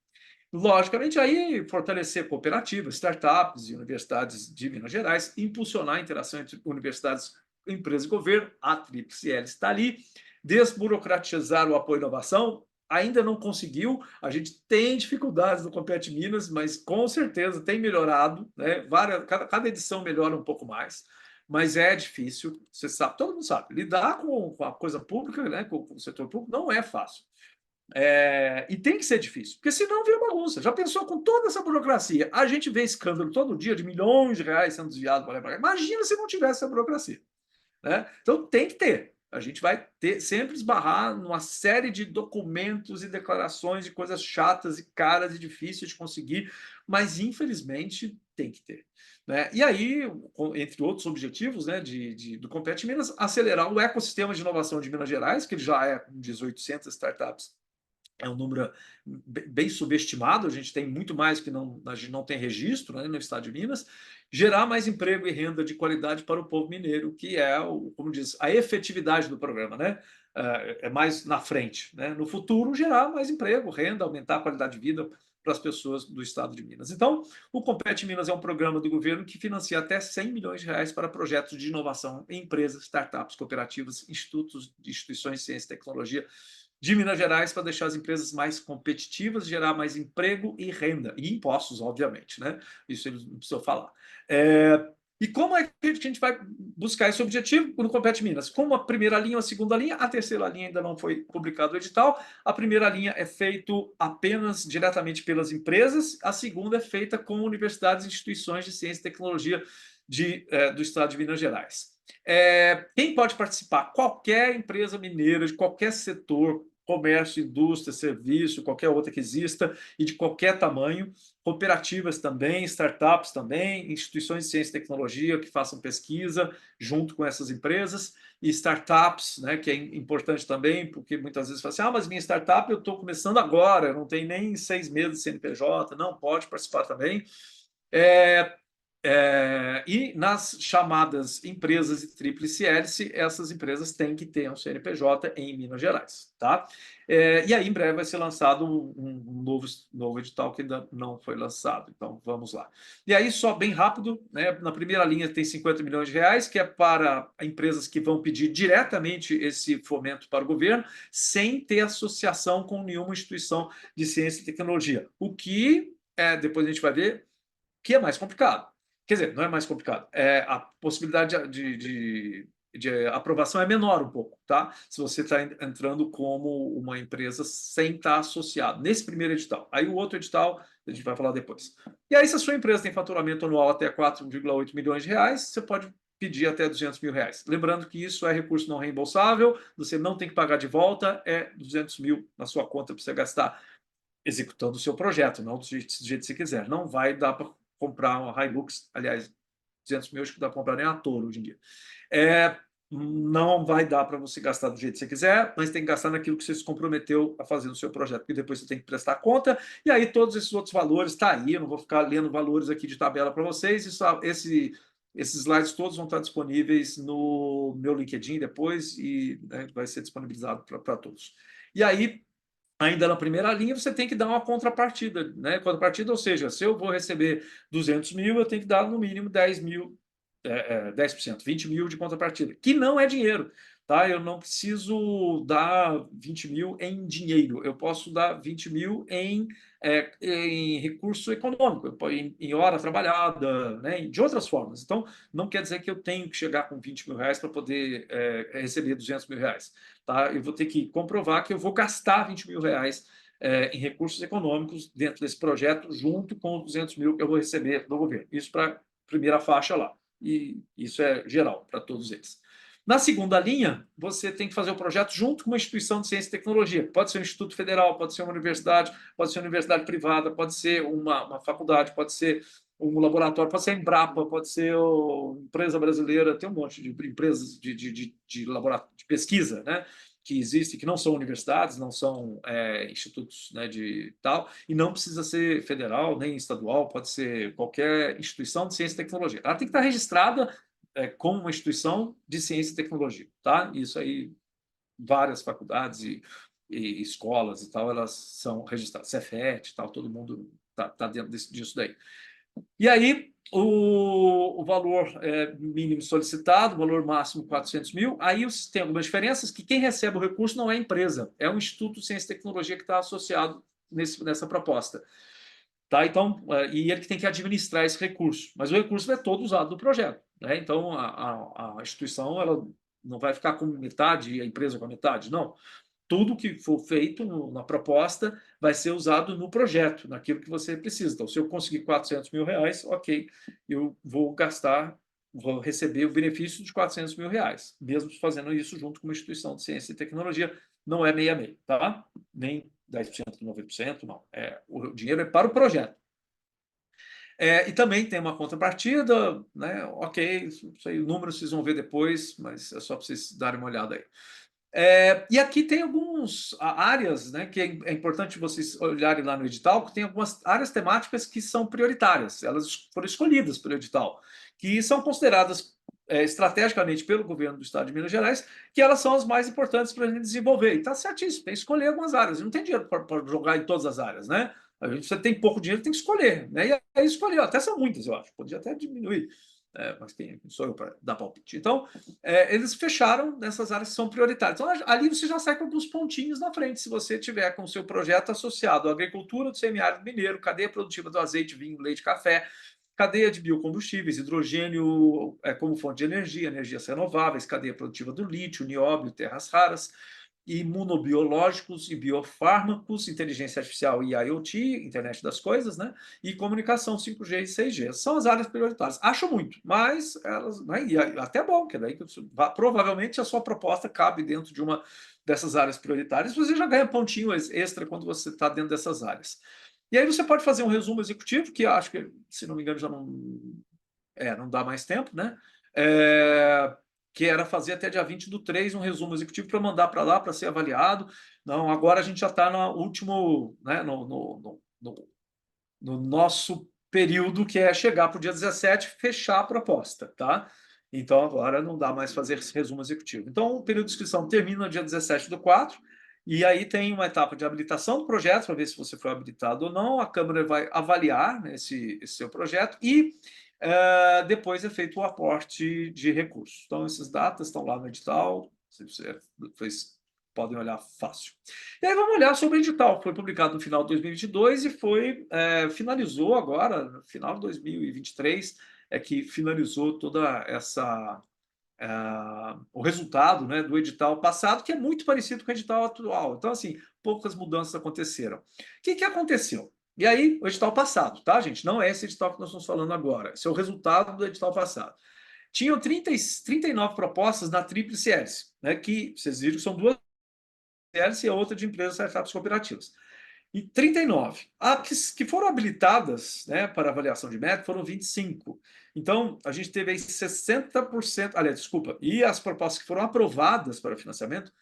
Logicamente, aí fortalecer cooperativas, startups e universidades de Minas Gerais, impulsionar a interação entre universidades, empresas e governo, a Tríplice L está ali, desburocratizar o apoio à inovação, ainda não conseguiu, a gente tem dificuldades no Compete Minas, mas com certeza tem melhorado, né? Cada edição melhora um pouco mais, mas é difícil, você sabe, todo mundo sabe, lidar com a coisa pública, né, com o setor público, não é fácil. E tem que ser difícil, porque senão vira bagunça. Já pensou com toda essa burocracia? A gente vê escândalo todo dia de milhões de reais sendo desviados para lá e para cá. Imagina se não tivesse essa burocracia, né? Então tem que ter. A gente vai ter sempre esbarrar numa série de documentos e declarações de coisas chatas e caras e difíceis de conseguir, mas infelizmente tem que ter, né? E aí, entre outros objetivos, né, do Compete Minas, acelerar o ecossistema de inovação de Minas Gerais, que ele já é com 1.800 startups é um número bem subestimado, a gente tem muito mais que a gente não tem registro, né, no estado de Minas, gerar mais emprego e renda de qualidade para o povo mineiro, que é, como diz, a efetividade do programa, né? É mais na frente, né? No futuro, gerar mais emprego, renda, aumentar a qualidade de vida para as pessoas do estado de Minas. Então, o Compete Minas é um programa do governo que financia até 100 milhões de reais para projetos de inovação em empresas, startups, cooperativas, instituições de ciência e tecnologia de Minas Gerais, para deixar as empresas mais competitivas, gerar mais emprego e renda, e impostos, obviamente, né? Isso ele não precisou falar. E como é que a gente vai buscar esse objetivo no Compete Minas? Como a primeira linha, a segunda linha, a terceira linha ainda não foi publicado o edital. A primeira linha é feito apenas diretamente pelas empresas, a segunda é feita com universidades e instituições de ciência e tecnologia do estado de Minas Gerais. Quem pode participar? Qualquer empresa mineira, de qualquer setor, comércio, indústria, serviço, qualquer outra que exista e de qualquer tamanho, cooperativas também, startups também, instituições de ciência e tecnologia que façam pesquisa junto com essas empresas, e startups, né, que é importante também, porque muitas vezes fala assim, mas minha startup eu estou começando agora, eu não tenho nem 6 meses de CNPJ, não, pode participar também. E nas chamadas empresas de tríplice hélice, essas empresas têm que ter um CNPJ em Minas Gerais. Tá? E aí, em breve, vai ser lançado um novo edital que ainda não foi lançado. Então, vamos lá. E aí, só bem rápido, né, na primeira linha tem 50 milhões de reais, que é para empresas que vão pedir diretamente esse fomento para o governo, sem ter associação com nenhuma instituição de ciência e tecnologia. O que, depois a gente vai ver, que é mais complicado. Quer dizer, não é mais complicado. A possibilidade de aprovação é menor um pouco, tá? Se você está entrando como uma empresa sem estar associado. Nesse primeiro edital. Aí o outro edital, a gente vai falar depois. E aí, se a sua empresa tem faturamento anual até 4,8 milhões de reais, você pode pedir até 200 mil reais. Lembrando que isso é recurso não reembolsável, você não tem que pagar de volta, é 200 mil na sua conta para você gastar executando o seu projeto, não do jeito que você quiser. Não vai dar para comprar uma Hilux, aliás, 200 mil acho que dá para comprar nem à toa hoje em dia. Não vai dar para você gastar do jeito que você quiser, mas tem que gastar naquilo que você se comprometeu a fazer no seu projeto, porque depois você tem que prestar conta, e aí todos esses outros valores, está aí, eu não vou ficar lendo valores aqui de tabela para vocês, esses slides todos vão estar disponíveis no meu LinkedIn depois, e né, vai ser disponibilizado para todos. E aí, ainda na primeira linha, você tem que dar uma contrapartida, né? Contrapartida, ou seja, se eu vou receber 200 mil, eu tenho que dar no mínimo 10 mil, 10%, 20 mil de contrapartida, que não é dinheiro, tá? Eu não preciso dar 20 mil em dinheiro, eu posso dar 20 mil em recurso econômico, em hora trabalhada, né? De outras formas. Então, não quer dizer que eu tenho que chegar com 20 mil reais para poder receber 200 mil reais. Tá? Eu vou ter que comprovar que eu vou gastar 20 mil reais em recursos econômicos dentro desse projeto, junto com os 200 mil que eu vou receber do governo. Isso para a primeira faixa lá. E isso é geral para todos eles. Na segunda linha, você tem que fazer o projeto junto com uma instituição de ciência e tecnologia. Pode ser um instituto federal, pode ser uma universidade, pode ser uma universidade privada, pode ser uma faculdade, pode ser um laboratório, pode ser a Embrapa, pode ser uma empresa brasileira, tem um monte de empresas de laboratório de pesquisa, né? Que existem, que não são universidades, não são institutos, né, de tal, e não precisa ser federal nem estadual, pode ser qualquer instituição de ciência e tecnologia. Ela tem que estar registrada como uma instituição de ciência e tecnologia, tá? Isso aí, várias faculdades e escolas e tal, elas são registradas, Cefet e tal, todo mundo tá dentro disso daí. E aí, o valor mínimo solicitado, o valor máximo 400 mil, aí tem algumas diferenças, que quem recebe o recurso não é a empresa, é um Instituto de Ciência e Tecnologia que está associado nessa proposta. Tá? Então, e ele que tem que administrar esse recurso, mas o recurso é todo usado no projeto. Né? Então, a instituição ela não vai ficar com metade e a empresa com a metade, não. Tudo que for feito na proposta vai ser usado no projeto, naquilo que você precisa. Então, se eu conseguir 400 mil reais, ok, eu vou receber o benefício de 400 mil reais, mesmo fazendo isso junto com uma instituição de ciência e tecnologia, não é meio a meio, tá? Nem 10%, 90%, não. O dinheiro é para o projeto. E também tem uma contrapartida, né? Ok, isso aí, o número vocês vão ver depois, mas é só para vocês darem uma olhada aí. E aqui tem algumas áreas, né, que é importante vocês olharem lá no edital, que tem algumas áreas temáticas que são prioritárias, elas foram escolhidas pelo edital, que são consideradas estrategicamente pelo governo do estado de Minas Gerais, que elas são as mais importantes para a gente desenvolver. E está certíssimo, tem que escolher algumas áreas. Não tem dinheiro para jogar em todas as áreas, né? Você tem pouco dinheiro, tem que escolher, né? E aí escolheu, até são muitas, eu acho, podia até diminuir, mas quem sou eu para dar palpite? Então, eles fecharam nessas áreas que são prioritárias. Então, ali você já sai com alguns pontinhos na frente, se você tiver com o seu projeto associado à agricultura do semiárido mineiro, cadeia produtiva do azeite, vinho, leite, café, cadeia de biocombustíveis, hidrogênio como fonte de energia, energias renováveis, cadeia produtiva do lítio, nióbio, terras raras, imunobiológicos e biofármacos, inteligência artificial e IoT, internet das coisas, né? E comunicação 5G e 6G. São as áreas prioritárias. Acho muito, mas elas, né? E até bom, que daí provavelmente a sua proposta cabe dentro de uma dessas áreas prioritárias, você já ganha pontinho extra quando você está dentro dessas áreas. E aí você pode fazer um resumo executivo, que acho que, se não me engano, já não dá mais tempo, né? Que era fazer até dia 20/3 um resumo executivo para mandar para lá, para ser avaliado. Não, agora a gente já está no último, né, no nosso período, que é chegar para o dia 17 fechar a proposta, tá? Então, agora não dá mais fazer esse resumo executivo. Então, o período de inscrição termina no dia 17/4, e aí tem uma etapa de habilitação do projeto, para ver se você foi habilitado ou não. A Câmara vai avaliar, né, esse seu projeto e depois é feito o aporte de recursos. Então, essas datas estão lá no edital, vocês podem olhar fácil. E aí vamos olhar sobre o edital, que foi publicado no final de 2022 e finalizou agora, no final de 2023, que finalizou toda essa... o resultado, né, do edital passado, que é muito parecido com o edital atual. Então, assim, poucas mudanças aconteceram. O que aconteceu? E aí, o edital passado, tá, gente? Não é esse edital que nós estamos falando agora. Esse é o resultado do edital passado. Tinham 39 propostas na Tríplice Hélice, né, que vocês viram que são duas hélice e a outra de empresas, startups cooperativas. E 39. As que foram habilitadas, né, para avaliação de meta foram 25. Então, a gente teve aí 60%, aliás, desculpa, e as propostas que foram aprovadas para financiamento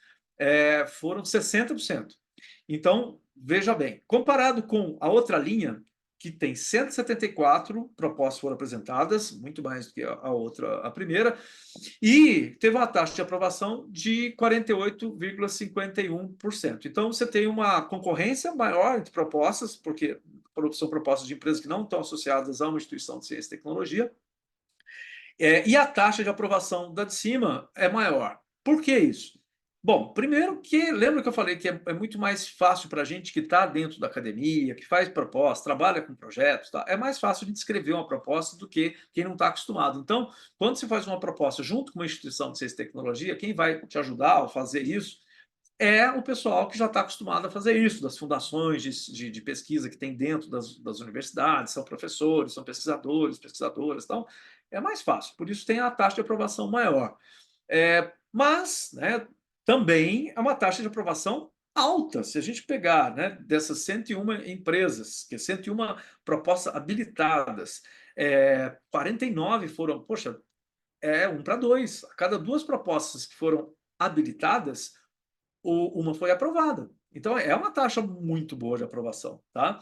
foram 60%. Então, veja bem, comparado com a outra linha, que tem 174 propostas foram apresentadas, muito mais do que a outra, a primeira, e teve uma taxa de aprovação de 48,51%. Então, você tem uma concorrência maior entre propostas, porque são propostas de empresas que não estão associadas a uma instituição de ciência e tecnologia, e a taxa de aprovação da de cima é maior. Por que isso? Bom, primeiro que, lembra que eu falei que é muito mais fácil para a gente que está dentro da academia, que faz proposta, trabalha com projetos, tá? É mais fácil de descrever uma proposta do que quem não está acostumado. Então, quando você faz uma proposta junto com uma instituição de ciência e tecnologia, quem vai te ajudar a fazer isso é o pessoal que já está acostumado a fazer isso, das fundações de pesquisa que tem dentro das universidades, são professores, são pesquisadores, pesquisadoras, então é mais fácil, por isso tem a taxa de aprovação maior. Mas, né, também é uma taxa de aprovação alta. Se a gente pegar, né, dessas 101 empresas, que 101 propostas habilitadas, 49 foram, poxa, 1 para 2. A cada duas propostas que foram habilitadas, uma foi aprovada. Então, é uma taxa muito boa de aprovação, tá?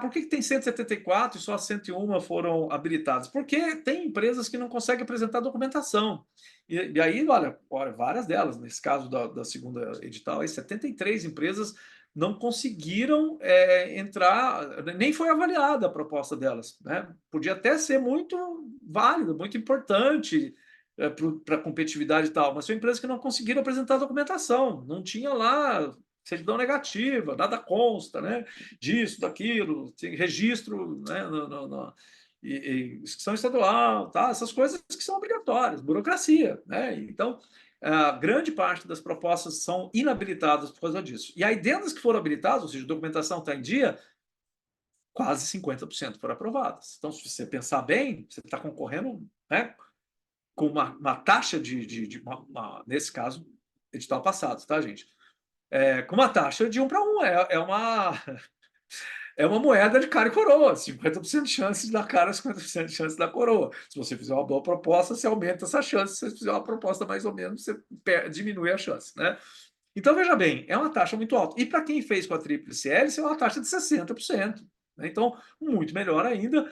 Por que tem 174 e só 101 foram habilitadas? Porque tem empresas que não conseguem apresentar documentação. E aí, olha, várias delas, nesse caso da segunda edital, aí 73 empresas não conseguiram entrar, nem foi avaliada a proposta delas, né? Podia até ser muito válida, muito importante, para competitividade e tal, mas são empresas que não conseguiram apresentar documentação, não tinha lá certidão negativa, nada consta, né? Disso, daquilo, tem registro, né? Inscrição estadual, tá? Essas coisas que são obrigatórias, burocracia, né? Então, a grande parte das propostas são inabilitadas por causa disso. E aí, dentro das que foram habilitadas, ou seja, a documentação está em dia, quase 50% foram aprovadas. Então, se você pensar bem, você está concorrendo, né, com uma taxa nesse caso, edital passado, tá, gente? Com uma taxa de 1 para 1. é uma moeda de cara e coroa, 50% de chance de dar cara, 50% de chance de dar coroa. Se você fizer uma boa proposta, você aumenta essa chance. Se você fizer uma proposta mais ou menos, você diminui a chance, né? Então, veja bem, é uma taxa muito alta. E para quem fez com a tríplice hélice, é uma taxa de 60%. Né? Então, muito melhor ainda.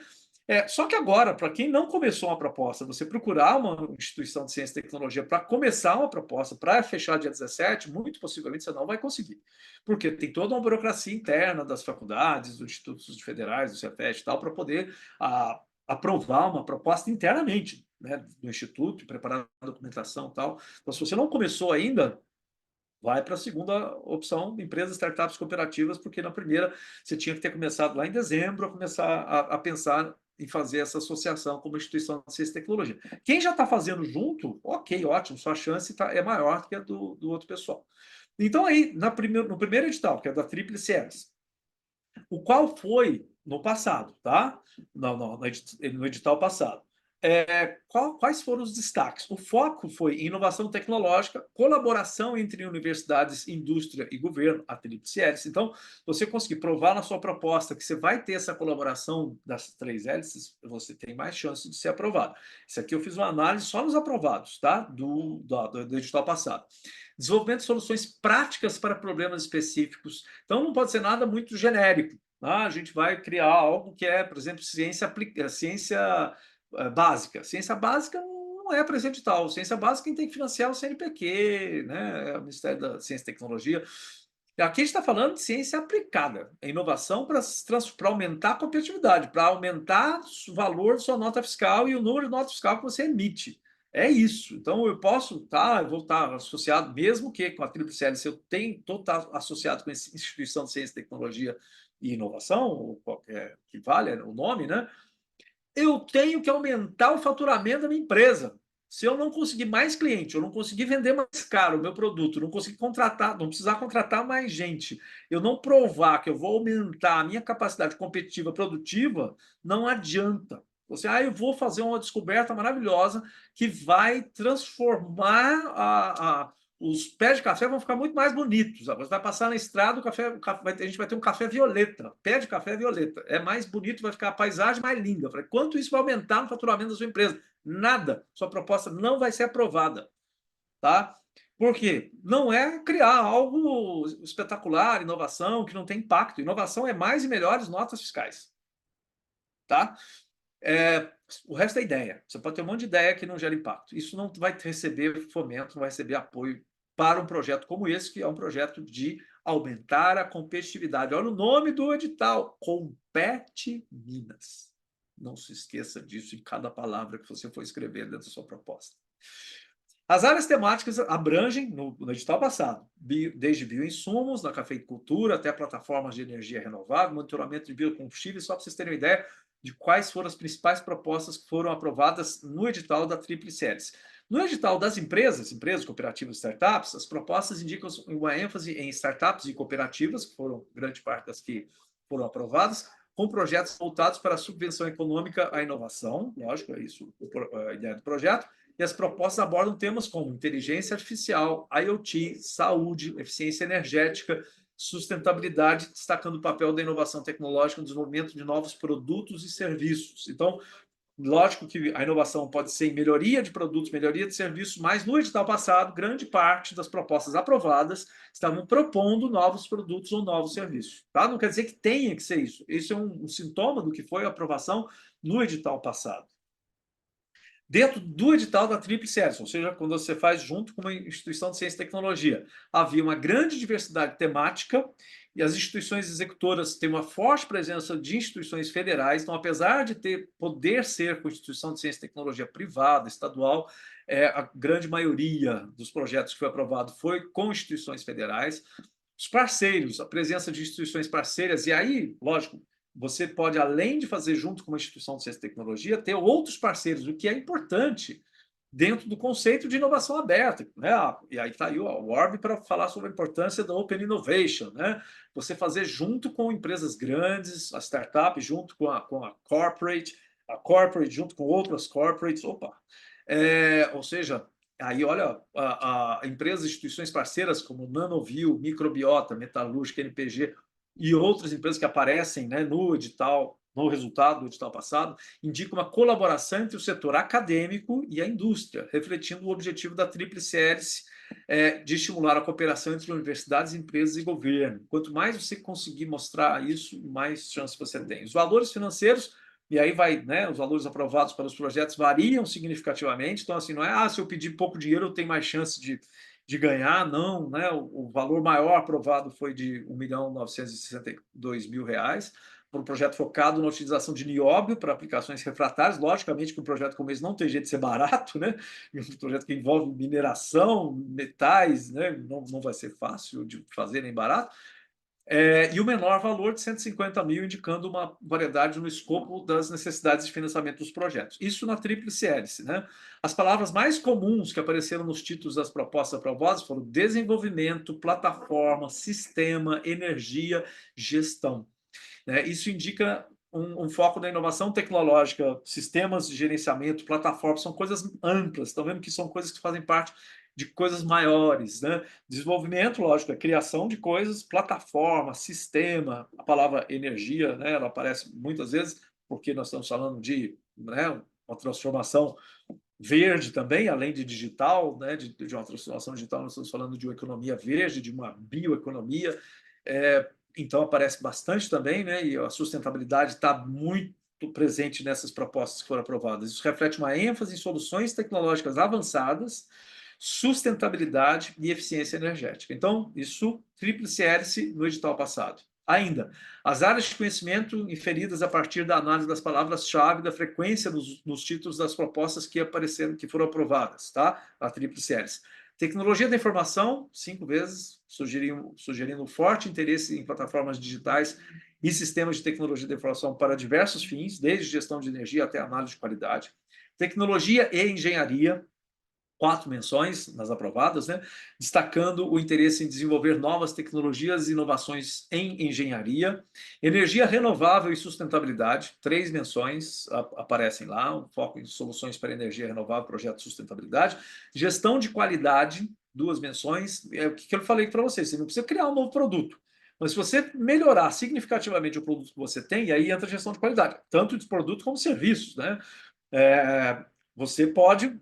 Só que agora, para quem não começou uma proposta, você procurar uma instituição de ciência e tecnologia para começar uma proposta, para fechar dia 17, muito possivelmente você não vai conseguir. Porque tem toda uma burocracia interna das faculdades, dos institutos federais, do Cefet e tal, para poder aprovar uma proposta internamente, né, do instituto, preparar a documentação e tal. Então, se você não começou ainda, vai para a segunda opção, empresas, startups, cooperativas, porque na primeira você tinha que ter começado lá em dezembro a começar a pensar em fazer essa associação como instituição de ciência e tecnologia. Quem já está fazendo junto, ok, ótimo, sua chance é maior do que a do outro pessoal. Então, aí, no primeiro edital, que é da Tríplice Hélice, o qual foi no passado, tá? No edital passado. Quais foram os destaques? O foco foi em inovação tecnológica, colaboração entre universidades, indústria e governo, a tríplice hélice. Então, você conseguir provar na sua proposta que você vai ter essa colaboração das 3 hélices, você tem mais chance de ser aprovado. Isso aqui eu fiz uma análise só nos aprovados, tá? Do edital passado. Desenvolvimento de soluções práticas para problemas específicos. Então, não pode ser nada muito genérico. A gente vai criar algo que é, por exemplo, ciência básica. Ciência básica não é presente tal. Ciência básica quem tem que financiar o CNPq, né? O Ministério da Ciência e Tecnologia. Aqui a gente está falando de ciência aplicada, inovação para aumentar a competitividade, para aumentar o valor da sua nota fiscal e o número de nota fiscal que você emite. É isso. Então, eu vou estar associado, mesmo que com a Tríplice Hélice, eu estou associado com essa instituição de ciência, tecnologia e inovação, ou qualquer que valha o nome, né? Eu tenho que aumentar o faturamento da minha empresa. Se eu não conseguir mais cliente, eu não conseguir vender mais caro o meu produto, não conseguir contratar, não precisar contratar mais gente, eu não provar que eu vou aumentar a minha capacidade competitiva produtiva, não adianta. Você, eu vou fazer uma descoberta maravilhosa que vai transformar os pés de café vão ficar muito mais bonitos. Você vai passar na estrada, a gente vai ter um café violeta, pé de café violeta. É mais bonito, vai ficar a paisagem mais linda. Falei, quanto isso vai aumentar no faturamento da sua empresa? Nada. Sua proposta não vai ser aprovada. Tá? Por quê? Não é criar algo espetacular, inovação, que não tem impacto. Inovação é mais e melhores notas fiscais. Tá? O resto é ideia. Você pode ter um monte de ideia que não gera impacto. Isso não vai receber fomento, não vai receber apoio para um projeto como esse, que é um projeto de aumentar a competitividade. Olha o nome do edital: Compete Minas. Não se esqueça disso em cada palavra que você for escrever dentro da sua proposta. As áreas temáticas abrangem, no edital passado, desde bioinsumos, na cafeicultura, até plataformas de energia renovável, monitoramento de biocombustíveis, só para vocês terem uma ideia de quais foram as principais propostas que foram aprovadas no edital da Tríplice Hélice. No edital das empresas, cooperativas e startups, as propostas indicam uma ênfase em startups e cooperativas, que foram grande parte das que foram aprovadas, com projetos voltados para a subvenção econômica à inovação, lógico, é isso a ideia do projeto, e as propostas abordam temas como inteligência artificial, IoT, saúde, eficiência energética, sustentabilidade, destacando o papel da inovação tecnológica no desenvolvimento de novos produtos e serviços. Então, lógico que a inovação pode ser em melhoria de produtos, melhoria de serviços, mas no edital passado, grande parte das propostas aprovadas estavam propondo novos produtos ou novos serviços. Tá? Não quer dizer que tenha que ser isso. Isso é um sintoma do que foi a aprovação no edital passado. Dentro do edital da Tríplice Hélice, ou seja, quando você faz junto com uma instituição de ciência e tecnologia, havia uma grande diversidade temática e as instituições executoras têm uma forte presença de instituições federais. Então, apesar de poder ser com instituição de ciência e tecnologia privada, estadual, a grande maioria dos projetos que foi aprovado foi com instituições federais. Os parceiros, a presença de instituições parceiras, e aí, lógico, você pode, além de fazer junto com uma instituição de ciência e tecnologia, ter outros parceiros, o que é importante dentro do conceito de inovação aberta. Né? E aí está aí o Orb para falar sobre a importância da Open Innovation. Né? Você fazer junto com empresas grandes, a startup junto com a corporate junto com outras corporates. Ou seja, aí olha, empresas e instituições parceiras como Nanovil, Microbiota, Metalúrgica, NPG, e outras empresas que aparecem, né, no edital, no resultado do edital passado, indicam uma colaboração entre o setor acadêmico e a indústria, refletindo o objetivo da tríplice hélice de estimular a cooperação entre universidades, empresas e governo. Quanto mais você conseguir mostrar isso, mais chance você tem. Os valores financeiros, e aí vai, né, os valores aprovados para os projetos variam significativamente, então assim, não é, se eu pedir pouco dinheiro eu tenho mais chance de ganhar, não, né? O valor maior aprovado foi de R$ 1.962.000, para um projeto focado na utilização de nióbio para aplicações refratárias. Logicamente que um projeto como esse não tem jeito de ser barato, né? Um projeto que envolve mineração, metais, né? Não vai ser fácil de fazer nem barato. E o menor valor de 150 mil, indicando uma variedade no escopo das necessidades de financiamento dos projetos. Isso na tríplice hélice, né? As palavras mais comuns que apareceram nos títulos das propostas aprovadas foram desenvolvimento, plataforma, sistema, energia, gestão. Isso indica um foco na inovação tecnológica, sistemas de gerenciamento, plataformas, são coisas amplas. Estão vendo que são coisas que fazem parte de coisas maiores, né? Desenvolvimento, lógico, é criação de coisas, plataforma, sistema, a palavra energia, né? Ela aparece muitas vezes porque nós estamos falando de, né, uma transformação verde também, além de digital, né, de uma transformação digital, nós estamos falando de uma economia verde, de uma bioeconomia, então aparece bastante também, né, e a sustentabilidade está muito presente nessas propostas que foram aprovadas. Isso reflete uma ênfase em soluções tecnológicas avançadas, sustentabilidade e eficiência energética. Então, isso tríplice hélice no edital passado. Ainda, as áreas de conhecimento inferidas a partir da análise das palavras-chave da frequência nos títulos das propostas que apareceram, que foram aprovadas, tá? A tríplice hélice. Tecnologia da informação, 5 vezes, sugerindo um forte interesse em plataformas digitais e sistemas de tecnologia da informação para diversos fins, desde gestão de energia até análise de qualidade. Tecnologia e engenharia, 4 menções nas aprovadas, né? Destacando o interesse em desenvolver novas tecnologias e inovações em engenharia. Energia renovável e sustentabilidade, 3 menções aparecem lá, um foco em soluções para energia renovável, projeto de sustentabilidade. Gestão de qualidade, 2 menções. O que eu falei para vocês, você não precisa criar um novo produto, mas se você melhorar significativamente o produto que você tem, e aí entra a gestão de qualidade, tanto de produto como de serviços, né? Você pode,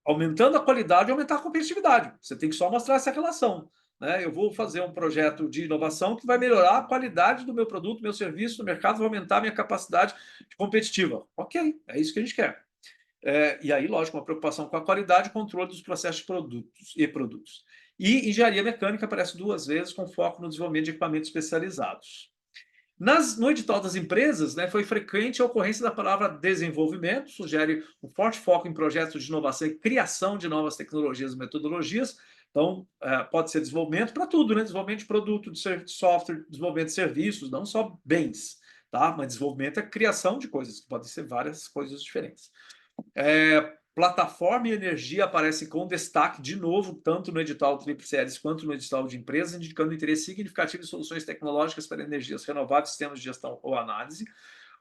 aumentando a qualidade, aumentar a competitividade. Você tem que só mostrar essa relação, né? Eu vou fazer um projeto de inovação que vai melhorar a qualidade do meu produto, meu serviço no mercado, vai aumentar a minha capacidade competitiva. Ok, é isso que a gente quer. E aí, lógico, uma preocupação com a qualidade e controle dos processos de produtos. E engenharia mecânica aparece 2 vezes, com foco no desenvolvimento de equipamentos especializados. No edital das empresas, né, foi frequente a ocorrência da palavra desenvolvimento, sugere um forte foco em projetos de inovação e criação de novas tecnologias e metodologias. Então, pode ser desenvolvimento para tudo, né? Desenvolvimento de produto, de software, desenvolvimento de serviços, não só bens, tá? Mas desenvolvimento é criação de coisas, podem ser várias coisas diferentes. Plataforma e energia aparecem com destaque, de novo, tanto no edital Tríplice Hélice quanto no edital de empresas, indicando interesse significativo em soluções tecnológicas para energias renováveis, sistemas de gestão ou análise.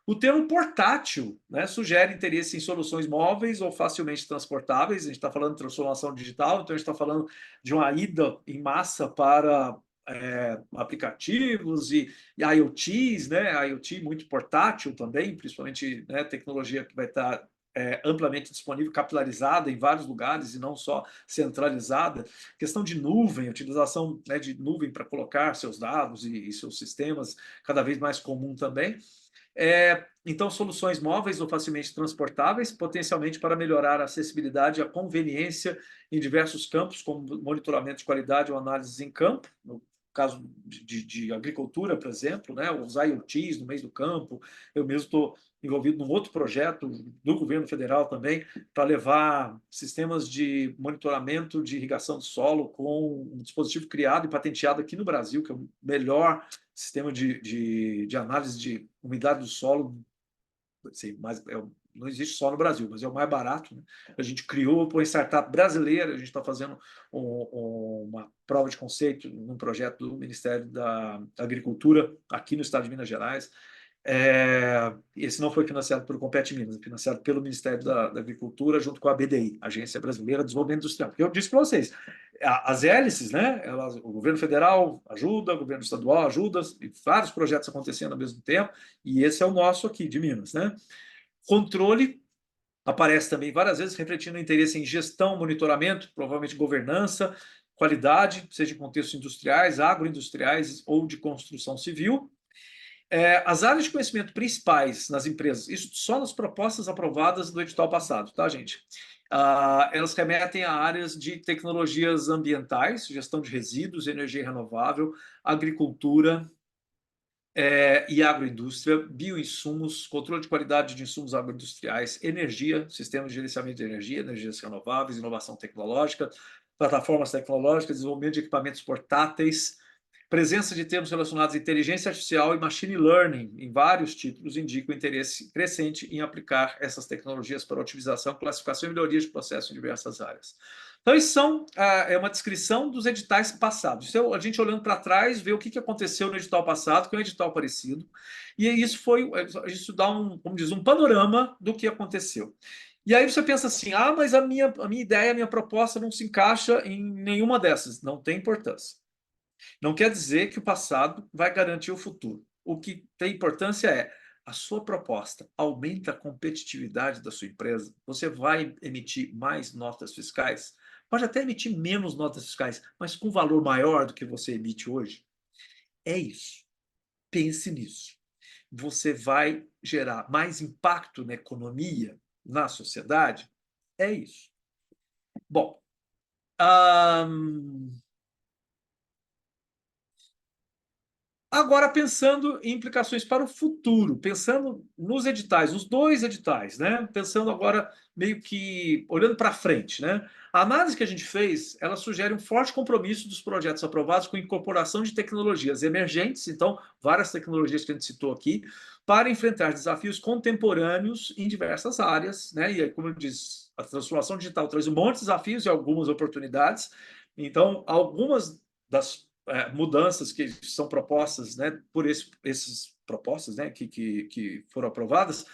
O termo portátil, né, sugere interesse em soluções móveis ou facilmente transportáveis. A gente está falando de transformação digital, então a gente está falando de uma ida em massa para aplicativos e IoTs, né? IoT muito portátil também, principalmente, né, tecnologia que vai estar amplamente disponível, capilarizada em vários lugares e não só centralizada. Questão de nuvem, utilização, né, de nuvem para colocar seus dados e seus sistemas, cada vez mais comum também. Então, soluções móveis ou facilmente transportáveis, potencialmente para melhorar a acessibilidade e a conveniência em diversos campos, como monitoramento de qualidade ou análises em campo, no caso de agricultura, por exemplo, né? Os IoTs no meio do campo. Eu mesmo estou envolvido num outro projeto do governo federal também, para levar sistemas de monitoramento de irrigação do solo com um dispositivo criado e patenteado aqui no Brasil, que é o melhor sistema de análise de umidade do solo. Assim, não existe só no Brasil, mas é o mais barato, né? A gente criou por startup brasileira, a gente está fazendo uma prova de conceito num projeto do Ministério da Agricultura aqui no estado de Minas Gerais. Esse não foi financiado pelo Compete Minas, é financiado pelo Ministério da Agricultura junto com a BDI, Agência Brasileira de Desenvolvimento Industrial. Porque eu disse para vocês, as hélices, né? O governo federal ajuda, o governo estadual ajuda, e vários projetos acontecendo ao mesmo tempo, e esse é o nosso aqui, de Minas, né? Controle aparece também várias vezes, refletindo interesse em gestão, monitoramento, provavelmente governança, qualidade, seja em contextos industriais, agroindustriais ou de construção civil. As áreas de conhecimento principais nas empresas, isso só nas propostas aprovadas do edital passado, tá, gente? Elas remetem a áreas de tecnologias ambientais, gestão de resíduos, energia renovável, agricultura, e agroindústria, bioinsumos, controle de qualidade de insumos agroindustriais, energia, sistema de gerenciamento de energia, energias renováveis, inovação tecnológica, plataformas tecnológicas, desenvolvimento de equipamentos portáteis, presença de termos relacionados à inteligência artificial e machine learning em vários títulos indicam interesse crescente em aplicar essas tecnologias para otimização, classificação e melhoria de processos em diversas áreas. Então, isso é uma descrição dos editais passados. Isso a gente olhando para trás, vê o que aconteceu no edital passado, que é um edital parecido, e isso dá como diz, um panorama do que aconteceu. E aí você pensa assim, mas a minha ideia, a minha proposta não se encaixa em nenhuma dessas. Não tem importância. Não quer dizer que o passado vai garantir o futuro. O que tem importância é a sua proposta aumenta a competitividade da sua empresa? Você vai emitir mais notas fiscais? Pode até emitir menos notas fiscais, mas com valor maior do que você emite hoje? É isso. Pense nisso. Você vai gerar mais impacto na economia, na sociedade? É isso. Bom, agora, pensando em implicações para o futuro, pensando nos editais, os dois editais, né? Pensando agora meio que olhando para frente, né? A análise que a gente fez, ela sugere um forte compromisso dos projetos aprovados com incorporação de tecnologias emergentes, então, várias tecnologias que a gente citou aqui, para enfrentar desafios contemporâneos em diversas áreas, né? E aí, como eu disse, a transformação digital traz um monte de desafios e algumas oportunidades. Então, algumas das mudanças que são propostas, né, por esses propostas, né, que foram aprovadas,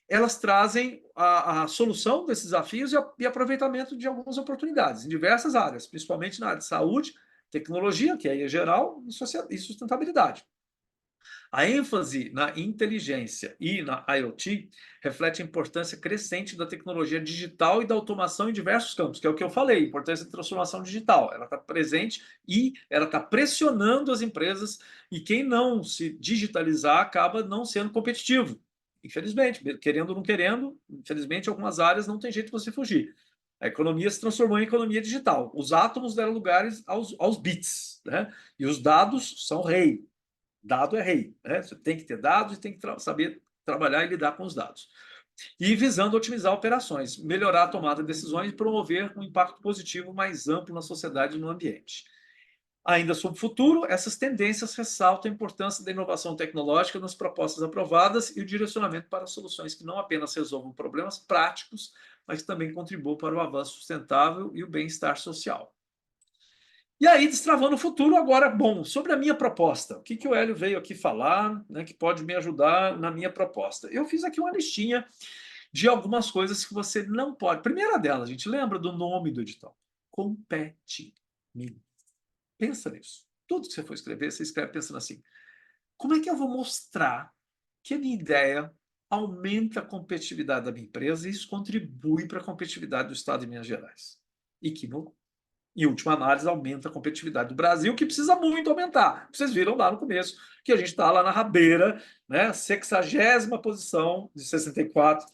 elas trazem a solução desses desafios e aproveitamento de algumas oportunidades em diversas áreas, principalmente na área de saúde, tecnologia, que aí é geral, e sustentabilidade. A ênfase na inteligência e na IoT reflete a importância crescente da tecnologia digital e da automação em diversos campos, que é o que eu falei, a importância da transformação digital. Ela está presente e ela está pressionando as empresas, e quem não se digitalizar acaba não sendo competitivo. Infelizmente, querendo ou não querendo, infelizmente, algumas áreas não tem jeito de você fugir. A economia se transformou em economia digital. Os átomos deram lugares aos bits, né? E os dados são rei. Dado é rei, né? Você tem que ter dados e tem que saber trabalhar e lidar com os dados. E visando otimizar operações, melhorar a tomada de decisões e promover um impacto positivo mais amplo na sociedade e no ambiente. Ainda sobre o futuro, essas tendências ressaltam a importância da inovação tecnológica nas propostas aprovadas e o direcionamento para soluções que não apenas resolvam problemas práticos, mas também contribuam para o avanço sustentável e o bem-estar social. E aí, destravando o futuro, agora, bom, sobre a minha proposta, o que o Hélio veio aqui falar, né, que pode me ajudar na minha proposta? Eu fiz aqui uma listinha de algumas coisas que você não pode. Primeira delas, a gente lembra do nome do edital? Compete. Pensa nisso. Tudo que você for escrever, você escreve pensando assim: como é que eu vou mostrar que a minha ideia aumenta a competitividade da minha empresa e isso contribui para a competitividade do Estado de Minas Gerais? E que, em última análise, aumenta a competitividade do Brasil, que precisa muito aumentar. Vocês viram lá no começo que a gente está lá na rabeira, né? 60ª posição de 64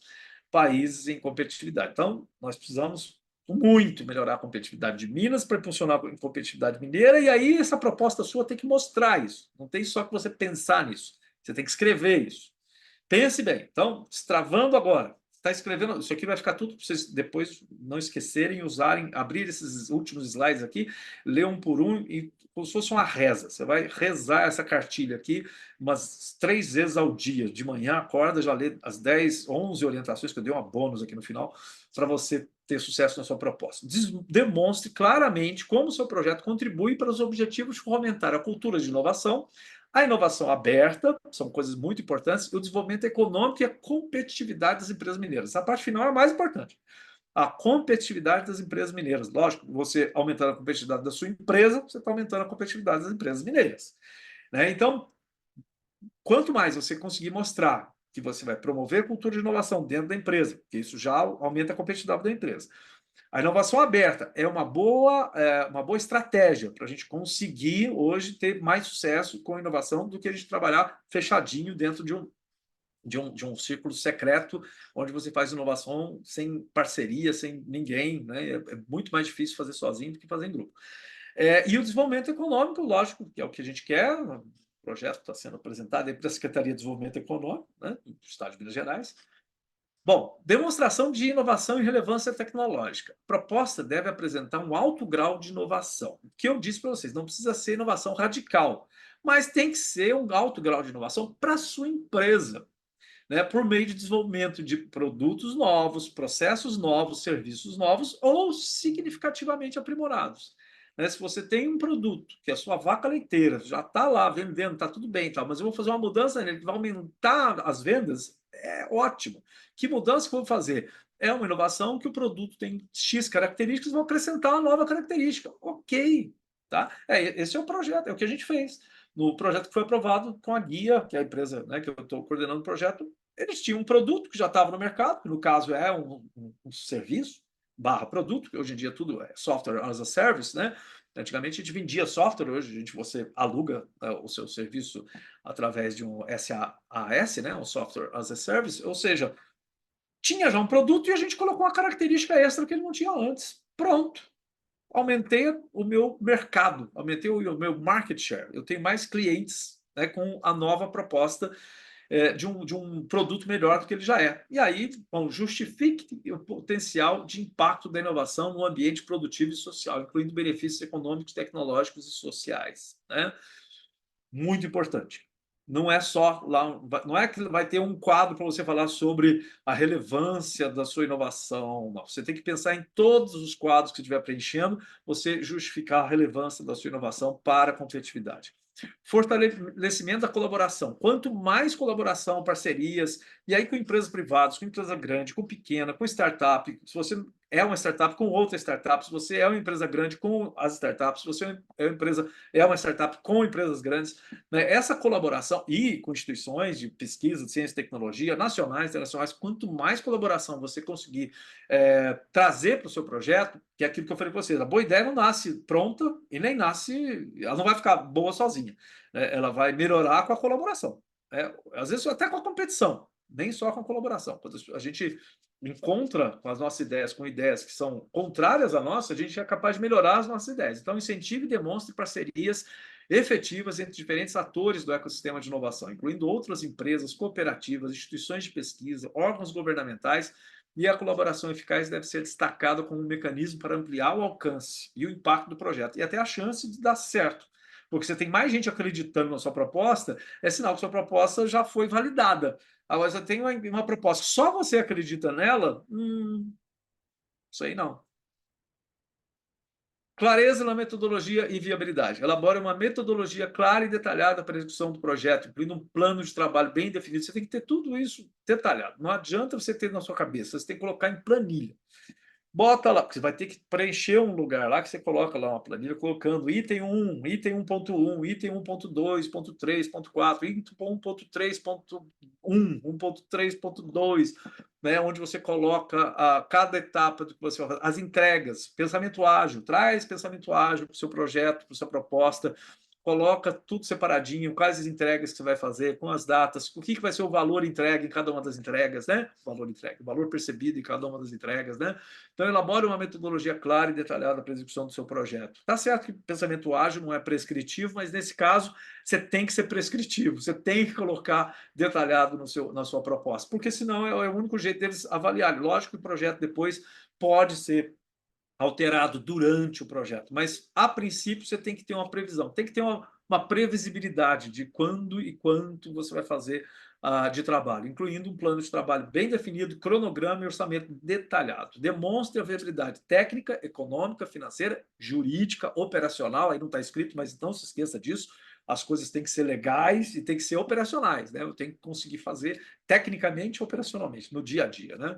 países em competitividade. Então, nós precisamos muito melhorar a competitividade de Minas para impulsionar a competitividade mineira, e aí essa proposta sua tem que mostrar isso. Não tem só que você pensar nisso, você tem que escrever isso. Pense bem. Então, destravando agora. Está escrevendo, isso aqui vai ficar tudo para vocês depois não esquecerem, usarem, abrir esses últimos slides aqui, ler um por um, e como se fosse uma reza. Você vai rezar essa cartilha aqui umas 3 vezes ao dia. De manhã, acorda, já lê as 10, 11 orientações, que eu dei uma bônus aqui no final, para você ter sucesso na sua proposta. Demonstre claramente como o seu projeto contribui para os objetivos de fomentar a cultura de inovação, a inovação aberta, são coisas muito importantes, e o desenvolvimento econômico e a competitividade das empresas mineiras. Essa parte final é a mais importante. a competitividade das empresas mineiras. Lógico, você aumentando a competitividade da sua empresa, você está aumentando a competitividade das empresas mineiras. Né? Então, quanto mais você conseguir mostrar que você vai promover cultura de inovação dentro da empresa, porque isso já aumenta a competitividade da empresa. A inovação aberta é uma boa estratégia para a gente conseguir hoje ter mais sucesso com a inovação do que a gente trabalhar fechadinho dentro de um círculo secreto, onde você faz inovação sem parceria, sem ninguém, né? É muito mais difícil fazer sozinho do que fazer em grupo. E o desenvolvimento econômico, lógico, que é o que a gente quer. O projeto está sendo apresentado aí para a Secretaria de Desenvolvimento Econômico, né, do Estado de Minas Gerais. Bom, demonstração de inovação e relevância tecnológica. A proposta deve apresentar um alto grau de inovação. O que eu disse para vocês, não precisa ser inovação radical, mas tem que ser um alto grau de inovação para a sua empresa, né, por meio de desenvolvimento de produtos novos, processos novos, serviços novos ou significativamente aprimorados. Né, se você tem um produto que a sua vaca leiteira já está lá vendendo, está tudo bem, tá, mas eu vou fazer uma mudança nele que vai aumentar as vendas, é ótimo. Que mudança que eu vou fazer? É uma inovação que o produto tem X características, vou acrescentar uma nova característica. Ok. Tá? Esse é o projeto, é o que a gente fez. No projeto que foi aprovado com a Guia, que é a empresa, né, que eu estou coordenando o projeto, eles tinham um produto que já estava no mercado, que no caso é um serviço barra produto, que hoje em dia tudo é software as a service, né? Antigamente a gente vendia software, hoje você aluga o seu serviço através de um SaaS, né? Um software as a service, ou seja, tinha já um produto e a gente colocou uma característica extra que ele não tinha antes. Pronto. Aumentei o meu mercado, aumentei o meu market share. Eu tenho mais clientes, né, com a nova proposta de um produto melhor do que ele já é. E aí, bom, justifique o potencial de impacto da inovação no ambiente produtivo e social, incluindo benefícios econômicos, tecnológicos e sociais. Né? Muito importante. Não é só lá, não é que vai ter um quadro para você falar sobre a relevância da sua inovação. Não. Você tem que pensar em todos os quadros que estiver preenchendo, você justificar a relevância da sua inovação para a competitividade. Fortalecimento da colaboração. Quanto mais colaboração, parcerias, e aí com empresas privadas, com empresa grande, com pequena, com startup, se você é uma startup com outra startup, se você é uma empresa grande com as startups, se você é uma startup com empresas grandes, né? Essa colaboração e com instituições de pesquisa, de ciência e tecnologia, nacionais, internacionais, quanto mais colaboração você conseguir trazer para o seu projeto, que é aquilo que eu falei para vocês, a boa ideia não nasce pronta e nem nasce, ela não vai ficar boa sozinha, né? Ela vai melhorar com a colaboração, né? Às vezes até com a competição, nem só com a colaboração. Quando a gente encontra com as nossas ideias, com ideias que são contrárias à nossa, a gente é capaz de melhorar as nossas ideias. Então, incentive e demonstre parcerias efetivas entre diferentes atores do ecossistema de inovação, incluindo outras empresas, cooperativas, instituições de pesquisa, órgãos governamentais, e a colaboração eficaz deve ser destacada como um mecanismo para ampliar o alcance e o impacto do projeto, e até a chance de dar certo. Porque você tem mais gente acreditando na sua proposta, é sinal que sua proposta já foi validada. Agora, você tem uma proposta, só você acredita nela, isso aí não. Clareza na metodologia e viabilidade. Elabore uma metodologia clara e detalhada para a execução do projeto, incluindo um plano de trabalho bem definido. Você tem que ter tudo isso detalhado. Não adianta você ter na sua cabeça, você tem que colocar em planilha. Bota lá, porque você vai ter que preencher um lugar lá que você coloca lá uma planilha colocando item 1, item 1.1, item 1.2, ponto 3, ponto 4, item 1.3.1, 1.3.2, né, onde você coloca cada etapa do que você vai fazer, as entregas, pensamento ágil, traz pensamento ágil para o seu projeto, para a sua proposta, coloca tudo separadinho, quais as entregas que você vai fazer, com as datas, o que vai ser o valor entregue em cada uma das entregas, né? O valor percebido em cada uma das entregas, né? Então, elabore uma metodologia clara e detalhada para a execução do seu projeto. Tá certo que pensamento ágil não é prescritivo, mas nesse caso, você tem que ser prescritivo, você tem que colocar detalhado na sua proposta, porque senão é o único jeito deles avaliarem. Lógico que o projeto depois pode ser alterado durante o projeto, mas a princípio você tem que ter uma previsão, tem que ter uma previsibilidade de quando e quanto você vai fazer de trabalho, incluindo um plano de trabalho bem definido, cronograma e orçamento detalhado. Demonstre a viabilidade técnica, econômica, financeira, jurídica, operacional, aí não está escrito, mas não se esqueça disso, as coisas têm que ser legais e têm que ser operacionais, né? Eu tenho que conseguir fazer tecnicamente e operacionalmente, no dia a dia, né?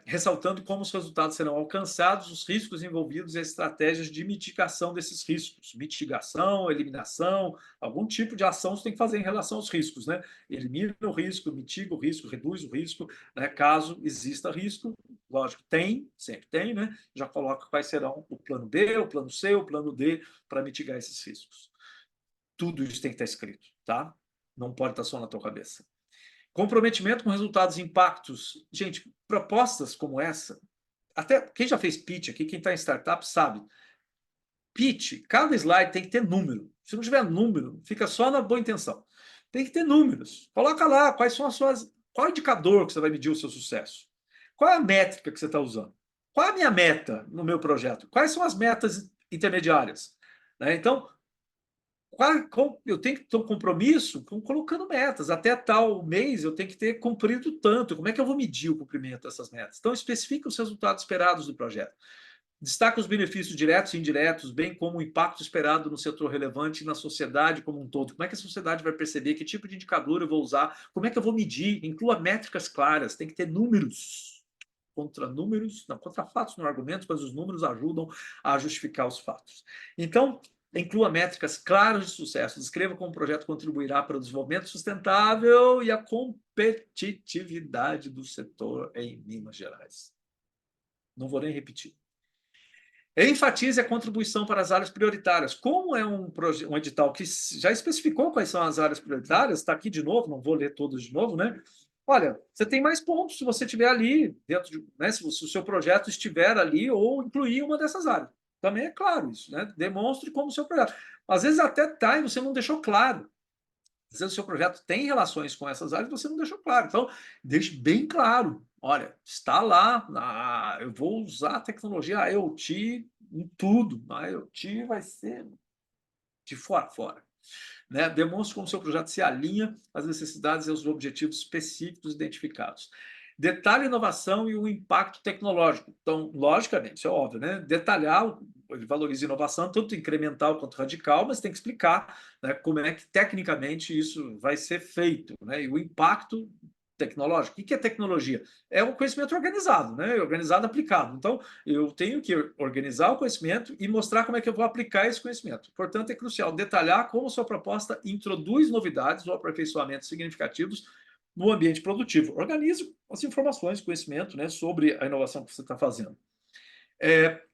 ressaltando como os resultados serão alcançados, os riscos envolvidos e as estratégias de mitigação desses riscos. Mitigação, eliminação, algum tipo de ação você tem que fazer em relação aos riscos, né? Elimina o risco, mitiga o risco, reduz o risco, né? Caso exista risco, lógico, sempre tem, né? Já coloca quais serão o plano B, o plano C, o plano D para mitigar esses riscos. Tudo isso tem que estar escrito, tá? Não pode estar só na tua cabeça. Comprometimento com resultados e impactos. Gente, propostas como essa, até quem já fez pitch aqui, quem está em startup sabe. Pitch, cada slide tem que ter número. Se não tiver número, fica só na boa intenção. Tem que ter números. Coloca lá quais são as suas. Qual é o indicador que você vai medir o seu sucesso? Qual é a métrica que você está usando? Qual é a minha meta no meu projeto? Quais são as metas intermediárias? Né? Então, eu tenho que ter um compromisso colocando metas. Até tal mês eu tenho que ter cumprido tanto. Como é que eu vou medir o cumprimento dessas metas? Então, especifica os resultados esperados do projeto. Destaca os benefícios diretos e indiretos, bem como o impacto esperado no setor relevante e na sociedade como um todo. Como é que a sociedade vai perceber? Que tipo de indicador eu vou usar? Como é que eu vou medir? Inclua métricas claras, tem que ter números. Contra fatos no argumento, mas os números ajudam a justificar os fatos. Então, inclua métricas claras de sucesso. Descreva como o projeto contribuirá para o desenvolvimento sustentável e a competitividade do setor em Minas Gerais. Não vou nem repetir. Enfatize a contribuição para as áreas prioritárias. Como é um edital que já especificou quais são as áreas prioritárias, está aqui de novo, não vou ler todos de novo, né? Olha, você tem mais pontos se você estiver ali dentro de, né, se o seu projeto estiver ali ou incluir uma dessas áreas. Também é claro isso, né? Demonstre como o seu projeto. Às vezes até está e você não deixou claro. Às vezes o seu projeto tem relações com essas áreas e você não deixou claro. Então, deixe bem claro. Olha, está lá, eu vou usar a tecnologia IoT em tudo. A IoT vai ser de fora a fora. Né? Demonstre como seu projeto se alinha às necessidades e aos objetivos específicos identificados. Detalhe a inovação e o impacto tecnológico. Então, logicamente, isso é óbvio, né? Detalhar, ele valoriza inovação, tanto incremental quanto radical, mas tem que explicar, né, como é que tecnicamente isso vai ser feito, né? E o impacto tecnológico. O que é tecnologia? É um conhecimento organizado, né? Organizado, aplicado. Então, eu tenho que organizar o conhecimento e mostrar como é que eu vou aplicar esse conhecimento. Portanto, é crucial detalhar como sua proposta introduz novidades ou aperfeiçoamentos significativos no ambiente produtivo. Organize as informações, conhecimento, né, sobre a inovação que você está fazendo.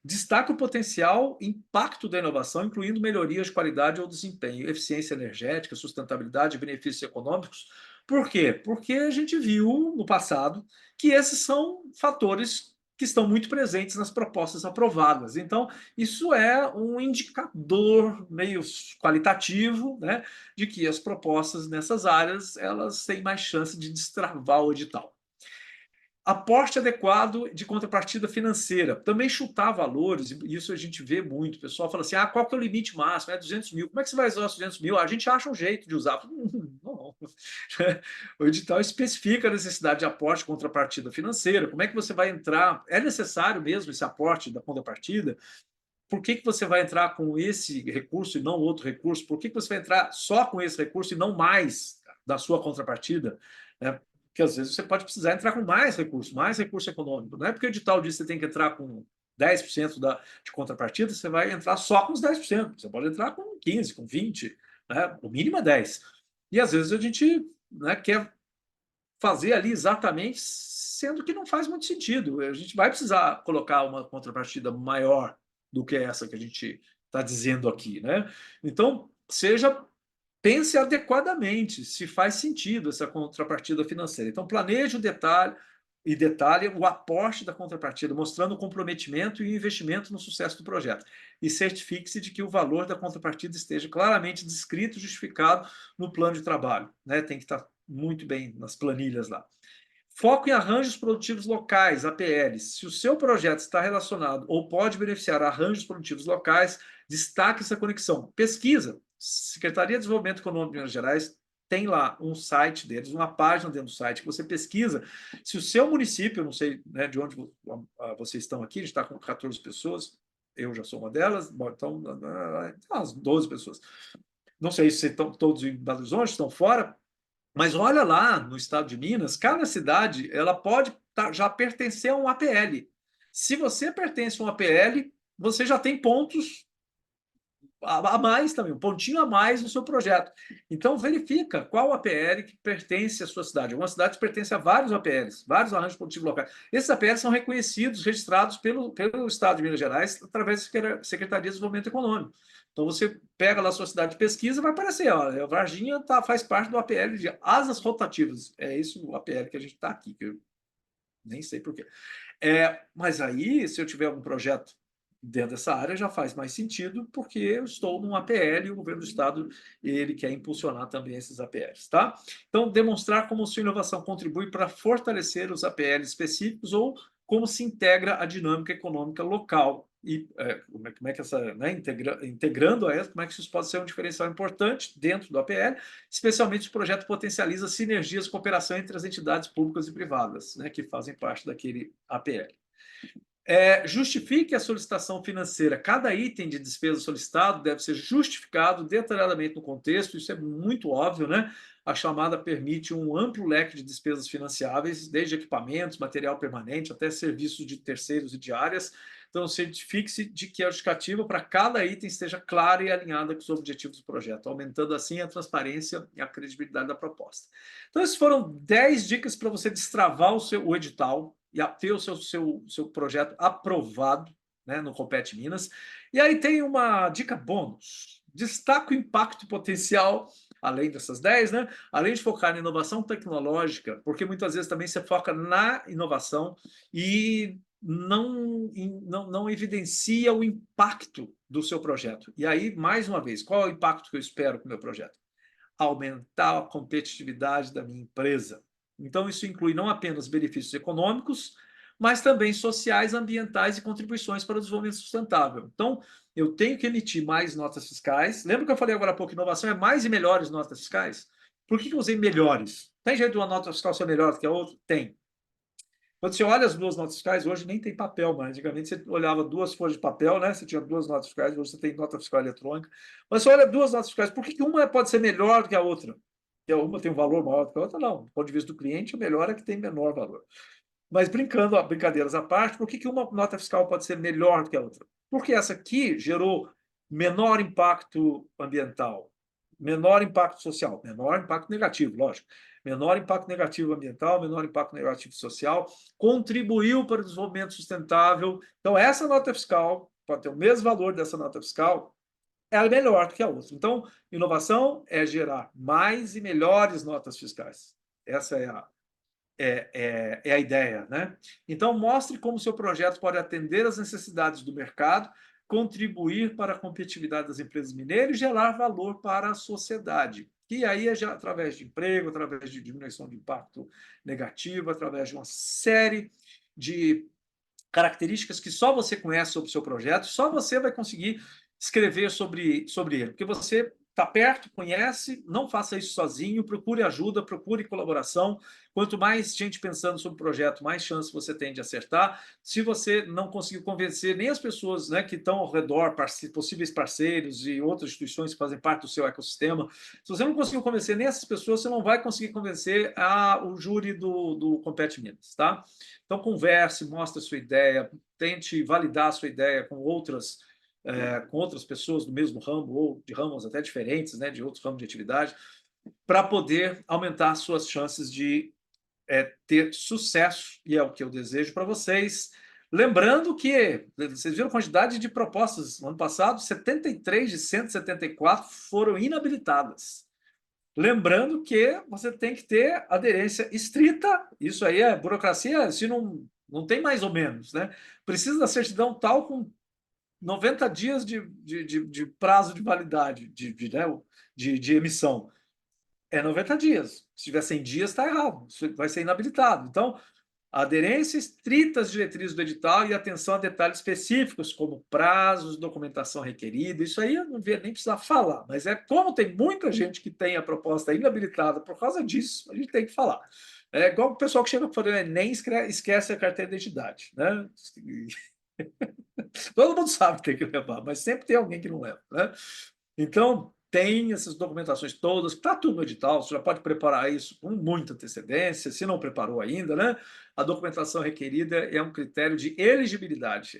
Destaca o potencial impacto da inovação, incluindo melhorias de qualidade ou desempenho, eficiência energética, sustentabilidade, benefícios econômicos. Por quê? Porque a gente viu no passado que esses são fatores que estão muito presentes nas propostas aprovadas. Então, isso é um indicador meio qualitativo, né, de que as propostas nessas áreas elas têm mais chance de destravar o edital. Aporte adequado de contrapartida financeira. Também chutar valores, e isso a gente vê muito. O pessoal fala assim, qual que é o limite máximo? É 200 mil. Como é que você vai usar os 200 mil? A gente acha um jeito de usar. Não. O edital especifica a necessidade de aporte de contrapartida financeira. Como é que você vai entrar? É necessário mesmo esse aporte da contrapartida? Por que você vai entrar com esse recurso e não outro recurso? Por que você vai entrar só com esse recurso e não mais da sua contrapartida? Porque às vezes você pode precisar entrar com mais recurso econômico. Não é porque o edital diz que você tem que entrar com 10% de contrapartida, você vai entrar só com os 10%. Você pode entrar com 15%, com 20%, né? O mínimo é 10%. E às vezes a gente, né, quer fazer ali exatamente, sendo que não faz muito sentido. A gente vai precisar colocar uma contrapartida maior do que essa que a gente está dizendo aqui, né? Então, pense adequadamente se faz sentido essa contrapartida financeira. Então, planeje o detalhe o aporte da contrapartida, mostrando o comprometimento e o investimento no sucesso do projeto. E certifique-se de que o valor da contrapartida esteja claramente descrito e justificado no plano de trabalho. Né? Tem que estar muito bem nas planilhas lá. Foco em arranjos produtivos locais, APLs. Se o seu projeto está relacionado ou pode beneficiar arranjos produtivos locais, destaque essa conexão. Pesquisa. Secretaria de Desenvolvimento Econômico de Minas Gerais tem lá um site deles, uma página dentro do site, que você pesquisa. Se o seu município, eu não sei, né, de onde vocês estão aqui, a gente está com 14 pessoas, eu já sou uma delas, bom, então, umas 12 pessoas. Não sei se estão todos em Belo Horizonte, estão fora, mas olha lá no estado de Minas, cada cidade ela pode já pertencer a um APL. Se você pertence a um APL, você já tem pontos a mais também, um pontinho a mais no seu projeto. Então, verifica qual APL que pertence à sua cidade. Algumas cidades pertencem a vários APLs, vários arranjos produtivos locais. Esses APLs são reconhecidos, registrados pelo Estado de Minas Gerais, através da Secretaria de Desenvolvimento Econômico. Então, você pega lá a sua cidade de pesquisa, vai aparecer, ó, a Varginha faz parte do APL de asas rotativas. É isso o APL que a gente está aqui, que eu nem sei por quê. Mas aí, se eu tiver algum projeto dentro dessa área, já faz mais sentido, porque eu estou num APL e o governo do Estado ele quer impulsionar também esses APLs. Tá? Então, demonstrar como sua inovação contribui para fortalecer os APLs específicos ou como se integra a dinâmica econômica local. E como é que essa, né, integrando a essa, como é que isso pode ser um diferencial importante dentro do APL, especialmente se o projeto potencializa sinergias e cooperação entre as entidades públicas e privadas, né, que fazem parte daquele APL. Justifique a solicitação financeira. Cada item de despesa solicitado deve ser justificado detalhadamente no contexto, isso é muito óbvio, né? A chamada permite um amplo leque de despesas financiáveis, desde equipamentos, material permanente, até serviços de terceiros e diárias. Então, certifique-se de que a justificativa para cada item esteja clara e alinhada com os objetivos do projeto, aumentando assim a transparência e a credibilidade da proposta. Então, essas foram 10 dicas para você destravar o edital e ter o seu projeto aprovado, né, no Compete Minas. E aí tem uma dica bônus. Destaca o impacto potencial, além dessas 10, né? Além de focar na inovação tecnológica, porque muitas vezes também você foca na inovação e não evidencia o impacto do seu projeto. E aí, mais uma vez, qual é o impacto que eu espero com o meu projeto? Aumentar a competitividade da minha empresa. Então, isso inclui não apenas benefícios econômicos, mas também sociais, ambientais e contribuições para o desenvolvimento sustentável. Então, eu tenho que emitir mais notas fiscais. Lembra que eu falei agora há pouco que inovação é mais e melhores notas fiscais? Por que eu usei melhores? Tem jeito de uma nota fiscal ser melhor do que a outra? Tem. Quando você olha as duas notas fiscais, hoje nem tem papel mais. Antigamente você olhava duas folhas de papel, né? Você tinha duas notas fiscais, hoje você tem nota fiscal eletrônica. Mas você olha duas notas fiscais, por que uma pode ser melhor do que a outra? Porque uma tem um valor maior do que a outra? Não. Do ponto de vista do cliente, a melhor é que tem menor valor. Mas brincando, brincadeiras à parte, por que uma nota fiscal pode ser melhor do que a outra? Porque essa aqui gerou menor impacto ambiental, menor impacto social, menor impacto negativo, lógico. Menor impacto negativo ambiental, menor impacto negativo social, contribuiu para o desenvolvimento sustentável. Então, essa nota fiscal pode ter o mesmo valor dessa nota fiscal, é melhor do que a outra. Então, inovação é gerar mais e melhores notas fiscais. Essa é a ideia, né? Então, mostre como o seu projeto pode atender às necessidades do mercado, contribuir para a competitividade das empresas mineiras e gerar valor para a sociedade. E aí é já através de emprego, através de diminuição de impacto negativo, através de uma série de características que só você conhece sobre o seu projeto, só você vai conseguir escrever sobre ele, porque você está perto, conhece, não faça isso sozinho, procure ajuda, procure colaboração. Quanto mais gente pensando sobre o projeto, mais chance você tem de acertar. Se você não conseguir convencer nem as pessoas, né, que estão ao redor, possíveis parceiros e outras instituições que fazem parte do seu ecossistema, se você não conseguir convencer nem essas pessoas, você não vai conseguir convencer o júri do Compete Minas, tá? Então, converse, mostre a sua ideia, tente validar a sua ideia com outras pessoas do mesmo ramo ou de ramos até diferentes, né, de outros ramos de atividade, para poder aumentar suas chances de ter sucesso, e é o que eu desejo para vocês. Lembrando que, vocês viram a quantidade de propostas no ano passado, 73 de 174 foram inabilitadas. Lembrando que você tem que ter aderência estrita, isso aí é burocracia, se não tem mais ou menos, né? Precisa da certidão tal com 90 dias de prazo de validade, de emissão. É 90 dias. Se tiver 100 dias, está errado. Isso vai ser inabilitado. Então, aderência estrita às diretrizes do edital e atenção a detalhes específicos, como prazos, documentação requerida. Isso aí eu não via nem precisar falar, mas como tem muita gente que tem a proposta inabilitada por causa disso, a gente tem que falar. É igual o pessoal que chega para fazer o Enem esquece a carteira de identidade, né? Todo mundo sabe que tem que levar, mas sempre tem alguém que não leva, né? Então, tem essas documentações todas, está tudo no edital, você já pode preparar isso com muita antecedência, se não preparou ainda, né? A documentação requerida é um critério de elegibilidade,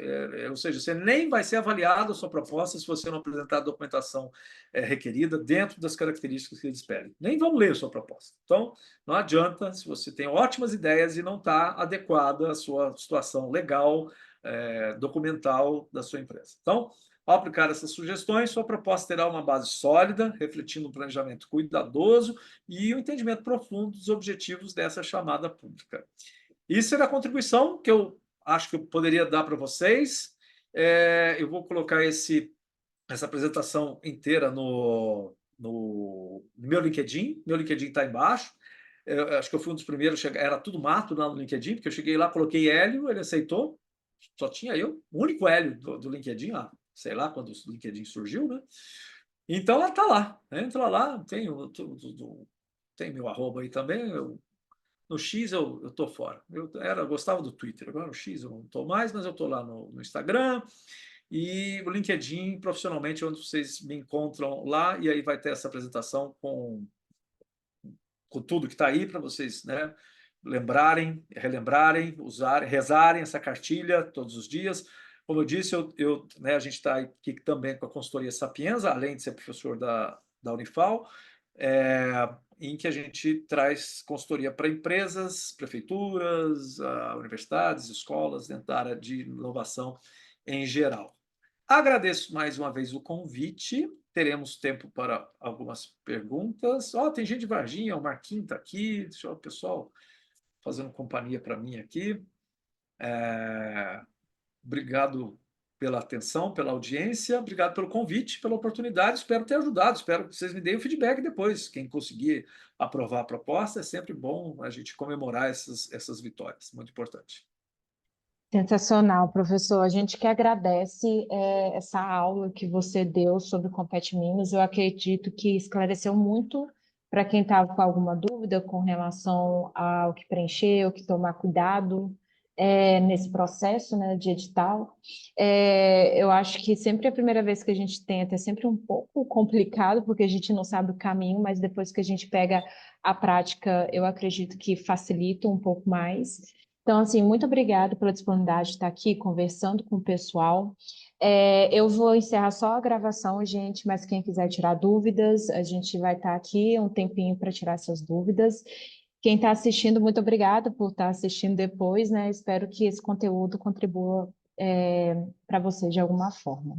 ou seja, você nem vai ser avaliado a sua proposta se você não apresentar a documentação requerida dentro das características que eles pedem. Nem vão ler a sua proposta. Então, não adianta se você tem ótimas ideias e não está adequada à sua situação legal, documental da sua empresa. Então, ao aplicar essas sugestões, sua proposta terá uma base sólida, refletindo um planejamento cuidadoso e um entendimento profundo dos objetivos dessa chamada pública. Isso é a contribuição que eu acho que eu poderia dar para vocês. Eu vou colocar essa apresentação inteira no meu LinkedIn. Meu LinkedIn está embaixo. Eu acho que eu fui um dos primeiros, era tudo mato lá no LinkedIn, porque eu cheguei lá, coloquei Hélio, ele aceitou, só tinha eu, o único Hélio do LinkedIn, sei lá quando o LinkedIn surgiu, né? Então ela está lá, entra lá, tem meu arroba aí também, no X eu tô fora. Gostava do Twitter, agora no X eu não estou mais, mas eu estou lá no Instagram, e o LinkedIn, profissionalmente, onde vocês me encontram lá, e aí vai ter essa apresentação com tudo que está aí para vocês, né, lembrarem, relembrarem, usarem, rezarem essa cartilha todos os dias. Como eu disse, né, a gente está aqui também com a consultoria Sapienza, além de ser professor da Unifal, em que a gente traz consultoria para empresas, prefeituras, universidades, escolas, dentro da área de inovação em geral. Agradeço mais uma vez o convite. Teremos tempo para algumas perguntas. Tem gente de Varginha, o Marquinhos está aqui. Deixa o pessoal fazendo companhia para mim aqui. Obrigado pela atenção, pela audiência, obrigado pelo convite, pela oportunidade. Espero ter ajudado, espero que vocês me deem o feedback depois. Quem conseguir aprovar a proposta, é sempre bom a gente comemorar essas vitórias. Muito importante. Sensacional, professor. A gente que agradece essa aula que você deu sobre o Compete Minas. Eu acredito que esclareceu muito para quem estava com alguma dúvida com relação ao que preencher, o que tomar cuidado nesse processo, né, de edital. Eu acho que sempre a primeira vez que a gente tenta é sempre um pouco complicado, porque a gente não sabe o caminho, mas depois que a gente pega a prática, eu acredito que facilita um pouco mais. Então, assim, muito obrigada pela disponibilidade de estar aqui conversando com o pessoal. Eu vou encerrar só a gravação, gente, mas quem quiser tirar dúvidas, a gente vai estar aqui um tempinho para tirar essas dúvidas. Quem está assistindo, muito obrigada por estar assistindo depois, né? Espero que esse conteúdo contribua, para você de alguma forma.